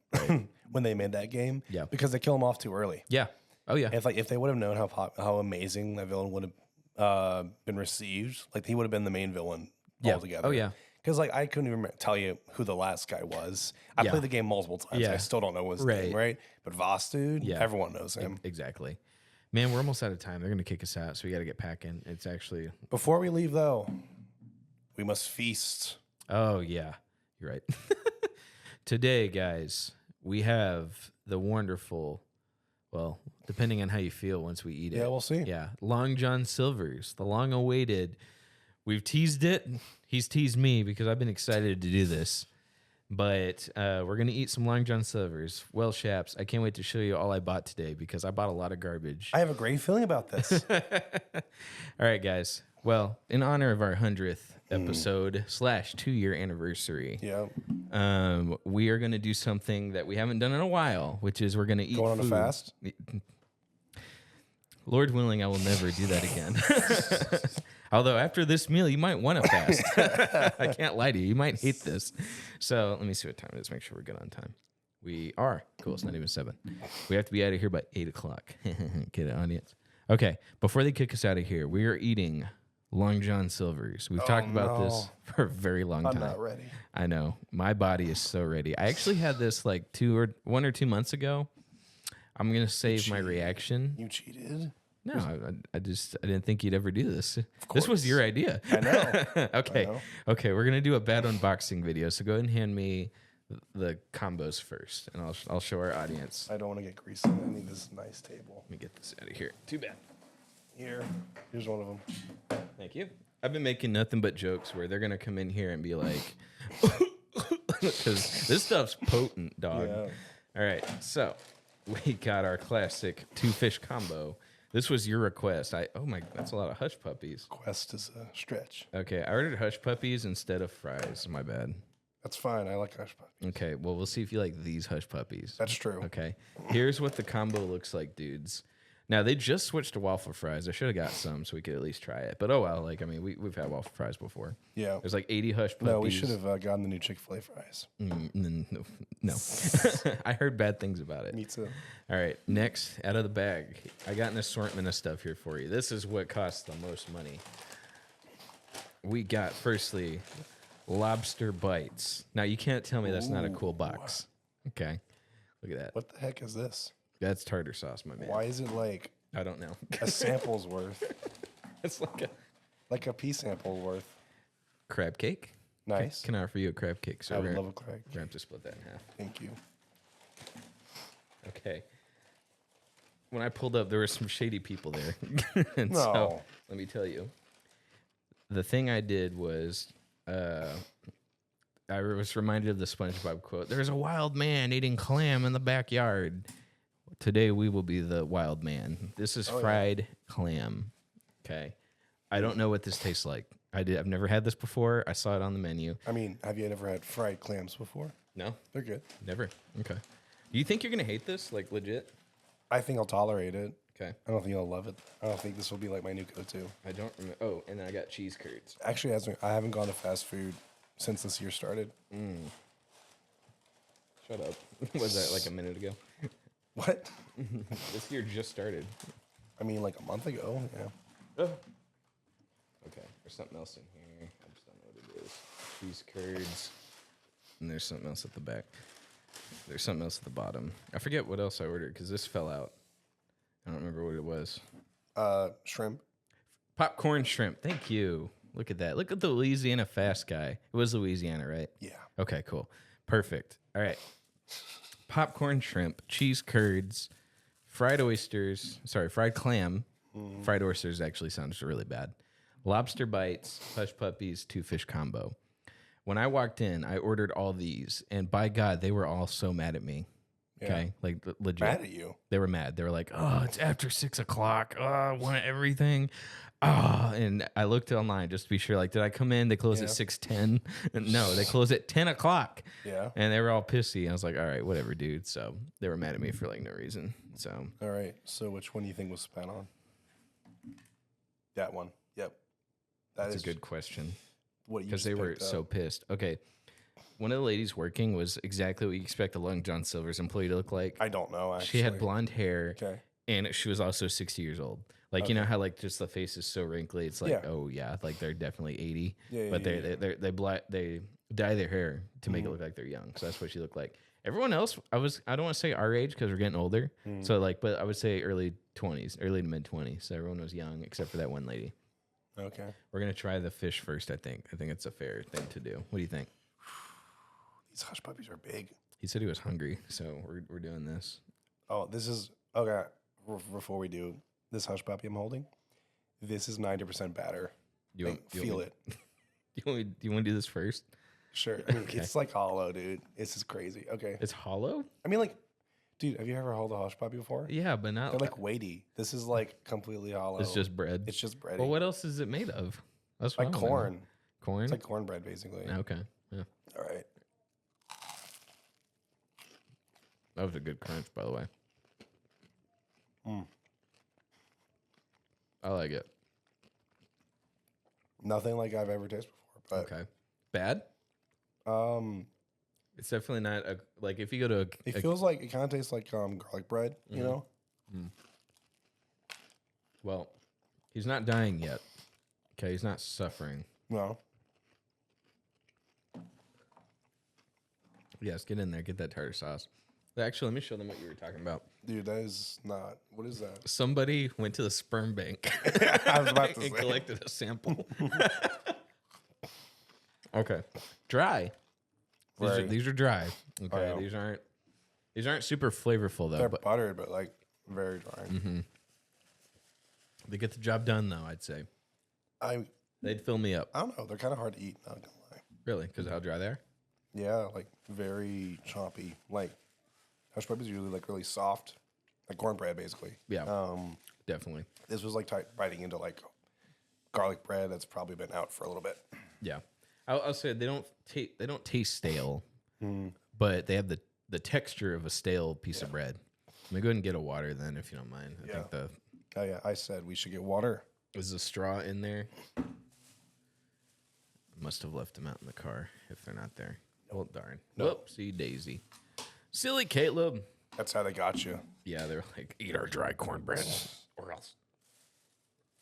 when they made that game. Yeah. Because they kill him off too early. Yeah. Oh yeah. If they would have known how amazing that villain would have been received, like he would have been the main villain altogether. Oh yeah. Because like I couldn't even tell you who the last guy was. I played the game multiple times. Yeah. I still don't know his name, right? But Voss, dude, everyone knows him. Exactly. Man, we're almost out of time. They're gonna kick us out, so we got to get packing. It's actually. Before we leave, though, we must feast. Oh yeah, you're right. Today, guys, we have the wonderful. Well, depending on how you feel once we eat it. Yeah, we'll see. Yeah, Long John Silver's, the long-awaited. We've teased it. He's teased me because I've been excited to do this. But we're going to eat some Long John Silver's. Well, Shaps, I can't wait to show you all I bought today because I bought a lot of garbage. I have a great feeling about this. All right, guys. Well, in honor of our 100th episode / 2-year anniversary, we are going to do something that we haven't done in a while, which is we're going to eat Going on food. a fast? Lord willing, I will never do that again. Although after this meal, you might want to fast. I can't lie to you. You might hate this. So let me see what time it is. Make sure we're good on time. We are. Cool. It's not even 7. We have to be out of here by 8 o'clock. Get it, audience. Okay. Before they kick us out of here, we are eating Long John Silver's. We've talked about this for a very long time. I'm not ready. I know. My body is so ready. I actually had this like 1 or 2 months ago. I'm going to save my reaction. You cheated? No, I didn't think you'd ever do this. This was your idea. I know. Okay. I know. Okay, we're gonna do a bad unboxing video. So go ahead and hand me the combos first, and I'll show our audience. I don't want to get greasy. I need this nice table. Let me get this out of here. Too bad. Here's one of them. Thank you. I've been making nothing but jokes where they're gonna come in here and be like, because this stuff's potent, dog. Yeah. All right, so we got our classic 2-fish combo. This was your request. That's a lot of hush puppies. Quest is a stretch. Okay, I ordered hush puppies instead of fries. My bad. That's fine. I like hush puppies. Okay, well, we'll see if you like these hush puppies. That's true. Okay, here's what the combo looks like, dudes. Now, they just switched to waffle fries. I should have got some so we could at least try it. But oh well, we've had waffle fries before. Yeah. There's like 80 hush puppies. No, we should have gotten the new Chick-fil-A fries. No. I heard bad things about it. Me too. All right, next, out of the bag, I got an assortment of stuff here for you. This is what costs the most money. We got, firstly, lobster bites. Now, you can't tell me that's not a cool box. Okay, look at that. What the heck is this? That's tartar sauce, my man. Why is it like I don't know. a sample's worth? It's Like a pea sample worth. crab cake. Nice. Can I offer you a crab cake, sir? I would love a crab. We're going to have to split that in half. Thank you. Okay. When I pulled up, there were some shady people there. And so, No. let me tell you. The thing I did was, I was reminded of the SpongeBob quote. There's a wild man eating clam in the backyard. Today we will be the wild man. This is fried clam. Okay. I don't know what this tastes like. I've never had this before. I saw it on the menu. I mean, have you ever had fried clams before? No, They're good. never. Okay. Do you think you're going to hate this? Like legit? I think I'll tolerate it. Okay. I don't think I'll love it. I don't think this will be like my new go-to. I don't remember. Oh, and then I got cheese curds. Actually, I haven't gone to fast food since this year started. Shut up. Was that like a minute ago? What? This year just started. I mean, like a month ago. Yeah. Oh. Okay, there's something else in here. I just don't know what it is. Cheese curds. And there's something else at the back. There's something else at the bottom. I forget what else I ordered because this fell out. I don't remember what it was. Shrimp. Popcorn shrimp. Thank you. Look at that. Look at the Louisiana fast guy. It was Louisiana, right? Yeah. Okay, cool. Perfect. All right. Popcorn shrimp, cheese curds, fried oysters. Sorry, fried clam. Fried oysters actually sounds really bad. Lobster bites, hush puppies, 2-fish combo. When I walked in, I ordered all these, and by God, they were all so mad at me. Okay, like legit. Mad at you. They were mad. They were like, "Oh, it's after 6 o'clock. Oh, I want everything." Oh, and I looked online just to be sure. Like, did I come in? They close at 6:10. No, they close at 10 o'clock. Yeah. And they were all pissy. I was like, "All right, whatever, dude." So they were mad at me for like no reason. So All right. So which one do you think was spent on? That one. Yep. that's a good question What you because just they were picked up. so pissed. Okay, one of the ladies working was exactly what you expect a Long John Silver's employee to look like. I don't know. Actually, She had blonde hair. Okay. And she was also 60 years old. Like, you know how like just the face is so wrinkly. It's like, oh yeah, like they're definitely 80. Yeah, But they dye their hair to make it look like they're young. So that's what she looked like. Everyone else, I don't want to say our age because we're getting older. So like, but I would say early 20s, early to mid 20s. So everyone was young except for that one lady. Okay. We're gonna try the fish first. I think it's a fair thing to do. What do you think? These hush puppies are big. He said he was hungry, so we're doing this. Oh, this is okay. Before we do this hush puppy I'm holding, this is 90% batter. You Feel it. Do you want to do this first? Sure. I mean, it's like hollow, dude. This is crazy. Okay. It's hollow. I mean, like, dude, have you ever held a hush puppy before? Yeah, but not They're like weighty. This is like completely hollow. It's just bread. It's just bread. Well, what else is it made of? That's what like I wanna know. corn. Corn. It's like cornbread, basically. Okay. Yeah, All right. that was a good crunch, by the way. I like it. Nothing like I've ever tasted before. But Okay. Bad? It's definitely not a like if you go to it feels like it kind of tastes like garlic bread. You know. well, he's not dying yet. Okay, he's not suffering. No. Yes, get in there, get that tartar sauce. Actually, let me show them what you were talking about. Dude, that is not. What is that? Somebody went to the sperm bank I was about to and say. collected a sample. Okay, dry. These are dry. Okay, Oh, yeah. these aren't super flavorful though. They're But buttered, but like very dry. they get the job done though. I'd say they'd fill me up. I don't know. They're kind of hard to eat. Not gonna lie. Really, because of how dry they are. Yeah, like very choppy. Like hush puppies are usually like really soft, like cornbread, basically. Yeah, definitely. This was like biting into like garlic bread that's probably been out for a little bit. Yeah, I'll say they don't taste stale, but they have the texture of a stale piece of bread. Let me go ahead and get a water then, if you don't mind. I think Oh yeah, I said we should get water. is a straw in there. Must have left them out in the car if they're not there. Well, darn. Whoopsie daisy. Silly Caleb. That's how they got you. Yeah, they're like, eat our dry cornbread or else.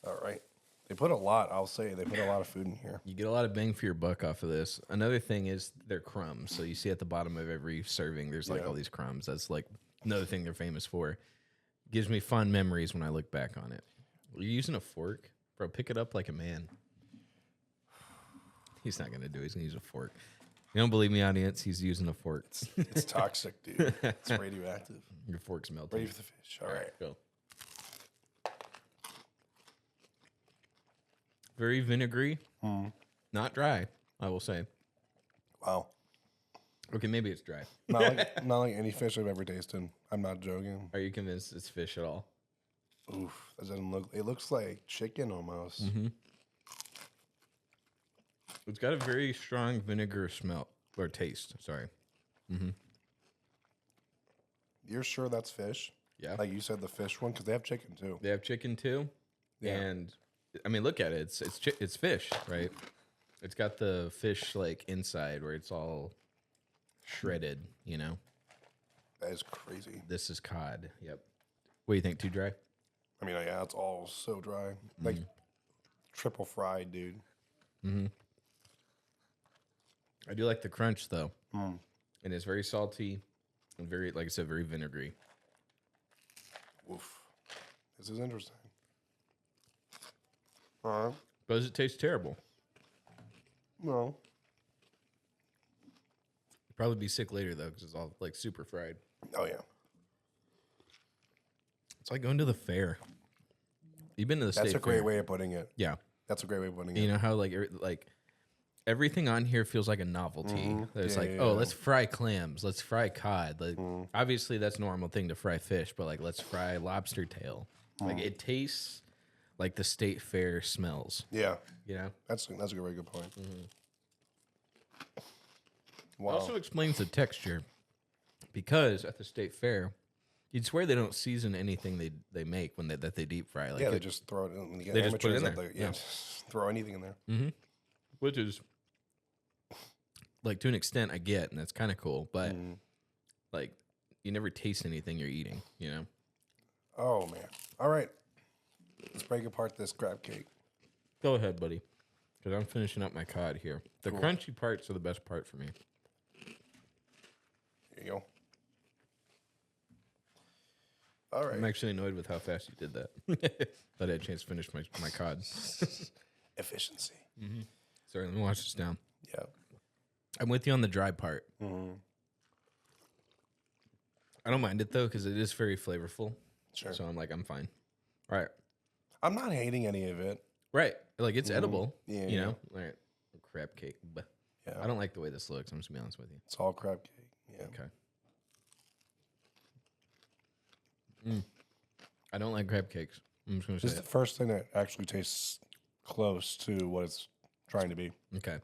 All right. They put a lot. I'll say they put a lot of food in here. You get a lot of bang for your buck off of this. Another thing is they're crumbs. So you see at the bottom of every serving, there's like all these crumbs. That's like another thing they're famous for. Gives me fond memories when I look back on it. Are you using a fork? Bro, pick it up like a man. He's not going to do it. He's going to use a fork. You don't believe me, audience? He's using a fork. It's toxic, dude. It's radioactive. Your fork's melting. Ready for the fish. All right. Go. Very vinegary. Not dry, I will say. Wow. Okay, maybe it's dry. Not like any fish I've ever tasted. I'm not joking. Are you convinced it's fish at all? Oof. That doesn't look. It looks like chicken almost. It's got a very strong vinegar smell or taste. Sorry. You're sure that's fish? Yeah. Like you said, the fish one, because they have chicken too. They have chicken too, and I mean, look at it. It's fish, right? It's got the fish like inside where it's all shredded. You know, That is crazy. this is cod. Yep. What do you think? Too dry? I mean, yeah, it's all so dry. Like triple fried, dude. I do like the crunch though, and it's very salty and very, like I said, very vinegary. Oof. This is interesting. All right. But does it taste terrible? No. You'd probably be sick later though because it's all like super fried. Oh yeah. It's like going to the fair. You've been to the state That's a great fair. way of putting it. Yeah. That's a great way of putting it. You know how like everything on here feels like a novelty. There's let's fry clams, let's fry cod. Like obviously that's a normal thing to fry fish, but like let's fry lobster tail. Like it tastes like the state fair smells. Yeah. You know? That's a very good point. Wow. It also explains the texture because at the state fair, you'd swear they don't season anything they make when that they deep fry. Like they just throw it in. They just put it in there. Just throw anything in there. Which is, like, to an extent, I get, and that's kind of cool. But, like, you never taste anything you're eating, you know? Oh, man. All right. Let's break apart this crab cake. Go ahead, buddy. Because I'm finishing up my cod here. The crunchy parts are the best part for me. There you go. All right. I'm actually annoyed with how fast you did that. But I had a chance to finish my cod. Efficiency. Sorry, let me wash this down. Yeah. I'm with you on the dry part. I don't mind it, though, because it is very flavorful. Sure. So I'm like, I'm fine. All right. I'm not hating any of it. Right. Like, it's edible. Yeah. You know? All right. Crab cake. But Yeah. I don't like the way this looks. I'm just going to be honest with you. It's all crab cake. Yeah. Okay. I don't like crab cakes. I'm just going to This say is the first thing that actually tastes close to what it's trying to be. Okay.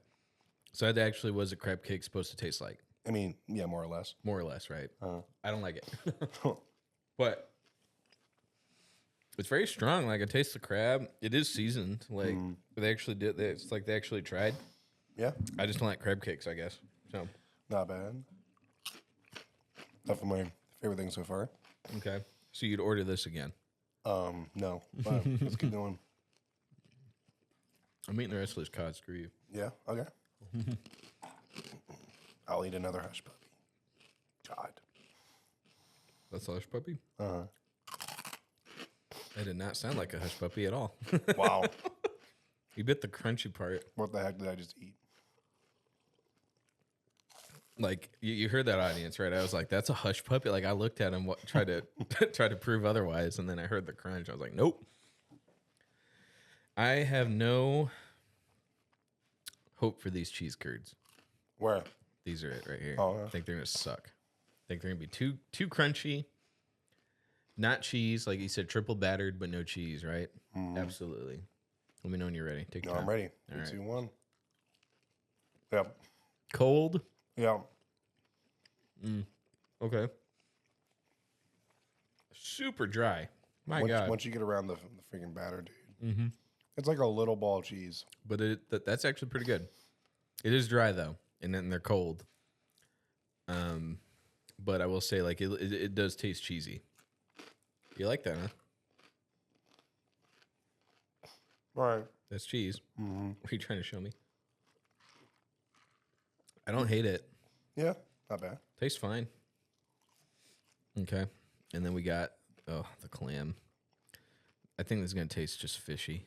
So that actually was a crab cake supposed to taste like? I mean, yeah, more or less. More or less, right? I don't like it. Huh. But it's very strong. Like, I taste the crab. It is seasoned. Like, they actually did. It's like they actually tried. Yeah. I just don't like crab cakes, I guess. So, Not bad. Definitely my favorite thing so far. okay. So you'd order this again? No. But let's keep going. I'm eating the rest of this cod. Screw you. Yeah. Okay. I'll eat another hush puppy. God. That's a hush puppy? Uh-huh. That did not sound like a hush puppy at all. Wow. You bit the crunchy part. What the heck did I just eat? Like, you heard that, audience, right? I was like, that's a hush puppy. Like, I looked at him, tried to try to prove otherwise, and then I heard the crunch. I was like, nope. I have no hope for these cheese curds. Where? These are it right here. Oh, yeah. I think they're gonna suck. I think they're gonna be too crunchy. Not cheese, like you said, triple battered, but no cheese, right? Absolutely. Let me know when you're ready. Take your No, time. I'm ready. All 3, right. 2, 1. Yep. Cold. Yeah. Okay. Super dry. My God. Once you get around the freaking batter, dude. It's like a little ball of cheese. But that's actually pretty good. It is dry though, and then they're cold. But I will say, like, it does taste cheesy. You like that, huh? All right. That's cheese. What are you trying to show me? I don't hate it. Yeah. Not bad. Tastes fine. Okay. And then we got, the clam. I think this is going to taste just fishy.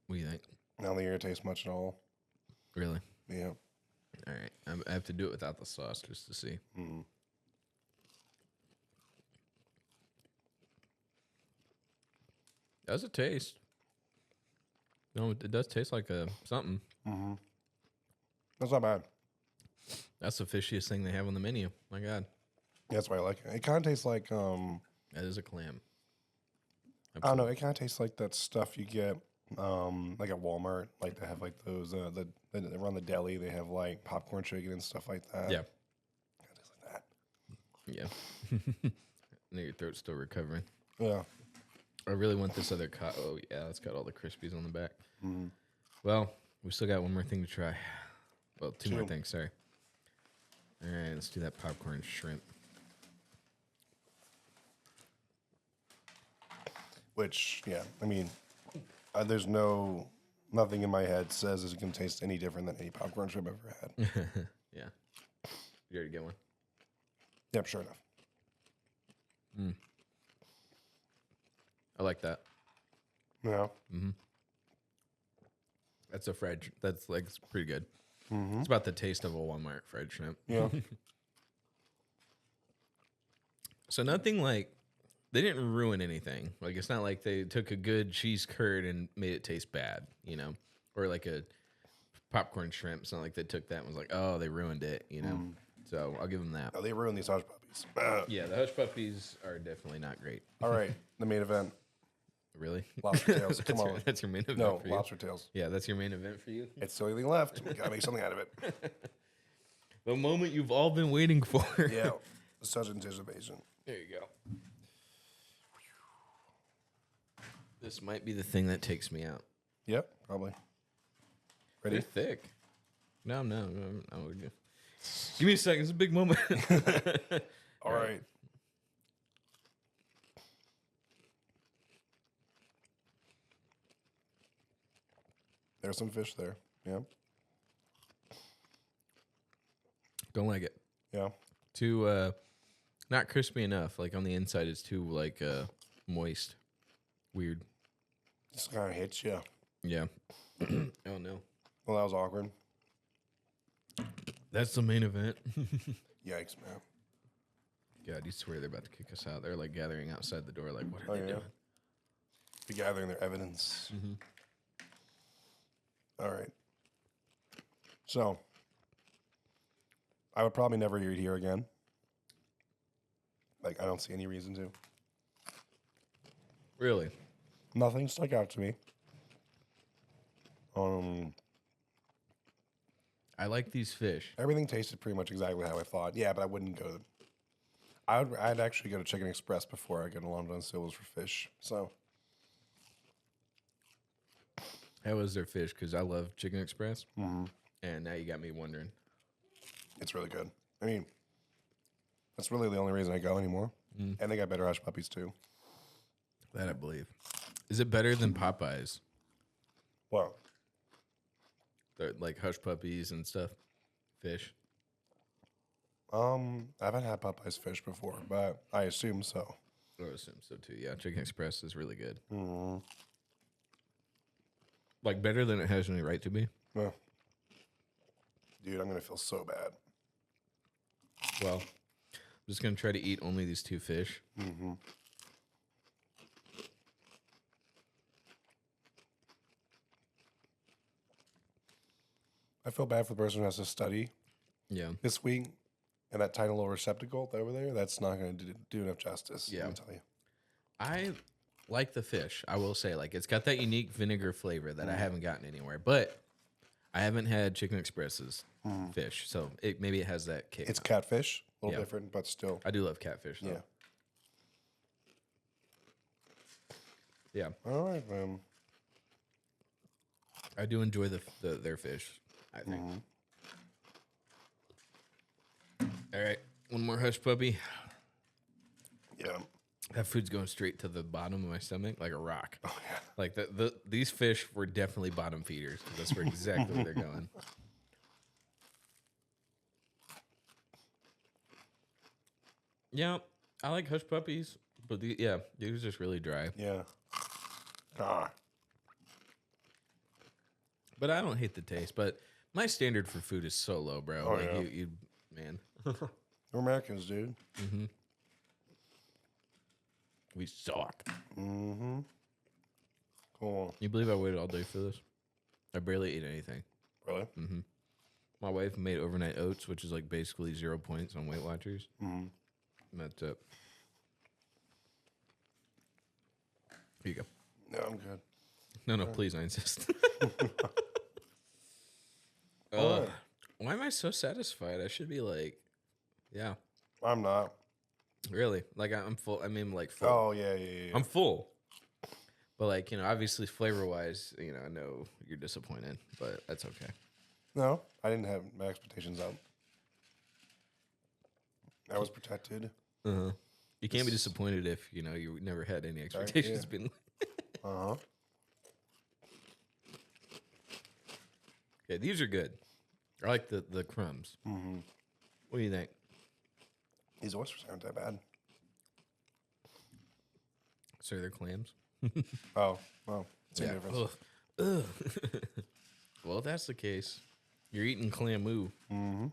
What do you think? I don't think you're going to taste much at all. Really? Yeah. All right. I have to do it without the sauce just to see. Does it taste? No, it does taste like something. That's not bad. That's the fishiest thing they have on the menu. My God. Yeah, that's why I like it. It kind of tastes like, That is a clam. I don't know. It kind of tastes like that stuff you get, like at Walmart. Like they have like those, they run the deli. They have like popcorn chicken and stuff like that. Yeah. Kind of tastes like that. Yeah. Now your throat's still recovering. Yeah. I really want this other cut. Oh, yeah. It's got all the Crispies on the back. Well, we still got one more thing to try. Well, two more things. Sorry. All right. Let's do that popcorn shrimp. Which, yeah, I mean, there's nothing in my head says it's going to taste any different than any popcorn shrimp I've ever had. Yeah. You ready to get one? Yep, sure enough. I like that. Yeah. That's that's like it's pretty good. It's about the taste of a Walmart fried shrimp. Yeah. So nothing like, they didn't ruin anything. Like, it's not like they took a good cheese curd and made it taste bad, you know? Or like a popcorn shrimp. It's not like they took that and was like, oh, they ruined it, you know? So I'll give them that. Oh, they ruined these hush puppies. Yeah, the hush puppies are definitely not great. All right, the main event. Really? Lobster tails. Come on. That's your main event No, for you? lobster tails. Yeah, that's your main event for you? It's the only thing left. We gotta make something out of it. The moment you've all been waiting for. Yeah, such anticipation. There you go. This might be the thing that takes me out. Yep, probably. Ready? They're thick. No, we're good. Give me a second. It's a big moment. All right. There's some fish there. Yeah. Don't like it. Yeah. Too not crispy enough. Like on the inside it's too like moist. Weird. Just kind of hits you. Yeah. Oh no. Well, that was awkward. That's the main event. Yikes, man. God, you swear they're about to kick us out. They're like gathering outside the door like, what are they doing? They're gathering their evidence. Mm-hmm. All right. So, I would probably never eat here again. Like, I don't see any reason to. Really? Nothing stuck out to me. I like these fish. Everything tasted pretty much exactly how I thought. Yeah, but I wouldn't go. I'd actually go to Chicken Express before I go to Long John Silver's for fish. So, How was their fish? Because I love Chicken Express. mm-hmm. And now you got me wondering. It's really good. I mean, that's really the only reason I go anymore. Mm. And they got better hush puppies too. That I believe. Is it better than Popeyes? Well, Like hush puppies and stuff? Fish? I haven't had Popeye's fish before, but I assume so. I would assume so too. Yeah, Chicken Express is really good. Mm-hmm. Like better than it has any right to be. Yeah. Dude, I'm gonna feel so bad. Well, I'm just gonna try to eat only these two fish. Mm-hmm. I feel bad for the person who has to study Yeah. this week, and that tiny little receptacle over there, that's not going to do enough justice. Yeah. Let me tell you. I like the fish. I will say, like, it's got that unique vinegar flavor that I haven't gotten anywhere. But I haven't had Chicken Express's fish, so maybe it has that kick. It's catfish, a little Yeah. different, but still. I do love catfish, though. Yeah. Yeah. All right, man. I do enjoy their fish, I think. All right. One more hush puppy. Yeah. That food's going straight to the bottom of my stomach like a rock. Oh, yeah. Like these fish were definitely bottom feeders. That's where exactly where they're going. Yeah, I like hush puppies, but these are just really dry. Yeah. Ah. But I don't hate the taste. But my standard for food is so low, bro. Oh, like yeah. you man. We're Americans, dude. Mm-hmm. We suck. Mm-hmm. Cool. You believe I waited all day for this? I barely ate anything. Really? Mm-hmm. My wife made overnight oats, which is like basically 0 points on Weight Watchers. Mm-hmm. And that's it. Here you go. No, I'm good. No, please, I insist. Alright. Why am I so satisfied? I should be like, yeah, I'm not. really. Like I'm full. I mean, like full. Oh, yeah. I'm full. But like, obviously flavor wise, I know you're disappointed, but that's okay. No, I didn't have my expectations up. I was protected. Uh-huh. You can't be disappointed if, you never had any expectations. yeah. Being Uh-huh. yeah, these are good. I like the crumbs. Mm-hmm. What do you think? These oysters aren't that bad. So they're clams? Oh, well, same difference. Ugh. Well, if that's the case, you're eating clamu. Mm-hmm.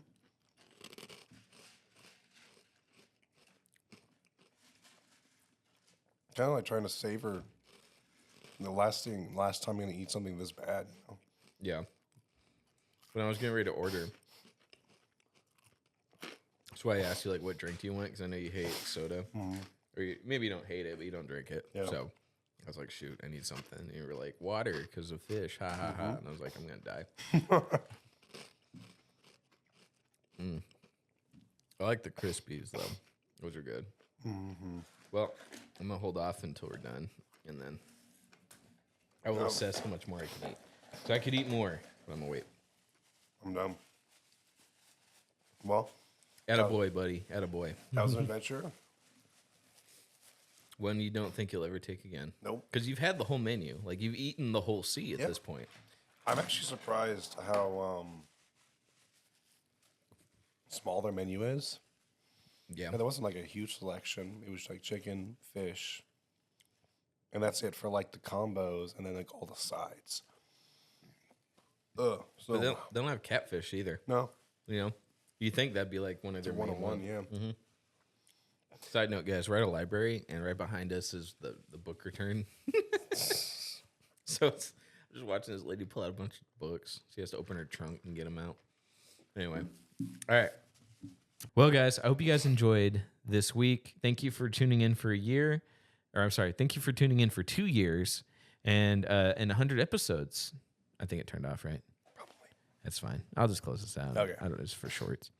Kind of like trying to savor the last time I'm going to eat something this bad. Yeah. when I was getting ready to order. That's why I asked you, like, what drink do you want? Because I know you hate soda. Or maybe you don't hate it, but you don't drink it. Yeah. So I was like, shoot, I need something. And you were like, water because of fish. Ha, ha, ha. And I was like, I'm going to die. I like the Crispies, though. Those are good. Well, I'm going to hold off until we're done. And then I will assess how much more I can eat. So I could eat more, but I'm going to wait. I'm done. Well. Attaboy, buddy. Attaboy. That was an adventure. One you don't think you'll ever take again. Nope. Because you've had the whole menu. Like, you've eaten the whole sea at this point. I'm actually surprised how small their menu is. Yeah. And there wasn't, like, a huge selection. It was, like, chicken, fish, and that's it for, like, the combos and then, like, all the sides. So But they don't have catfish either. No. You know? You think that'd be, like, one of their main one-on-one, ones. yeah. Side note, guys, we're at a library, and right behind us is the book return. So it's just watching this lady pull out a bunch of books. She has to open her trunk and get them out. Anyway. All right. Well, guys, I hope you guys enjoyed this week. Thank you for tuning in for a year. Or I'm sorry, thank you for tuning in for 2 years and 100 episodes. I think it turned off, right? Probably. That's fine. I'll just close this out. Okay. I don't know, it's for shorts.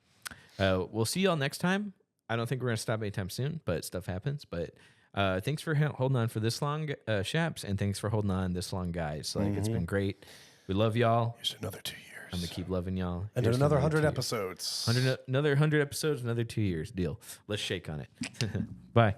We'll see y'all next time. I don't think we're going to stop anytime soon, but stuff happens. But thanks for holding on for this long, Shaps, and thanks for holding on this long, guys. Like, it's been great. We love y'all. Here's another 2 years. I'm going to keep loving y'all. And Here's another 100 2 years. episodes. Another 100 episodes, another 2 years. Deal. Let's shake on it. Bye.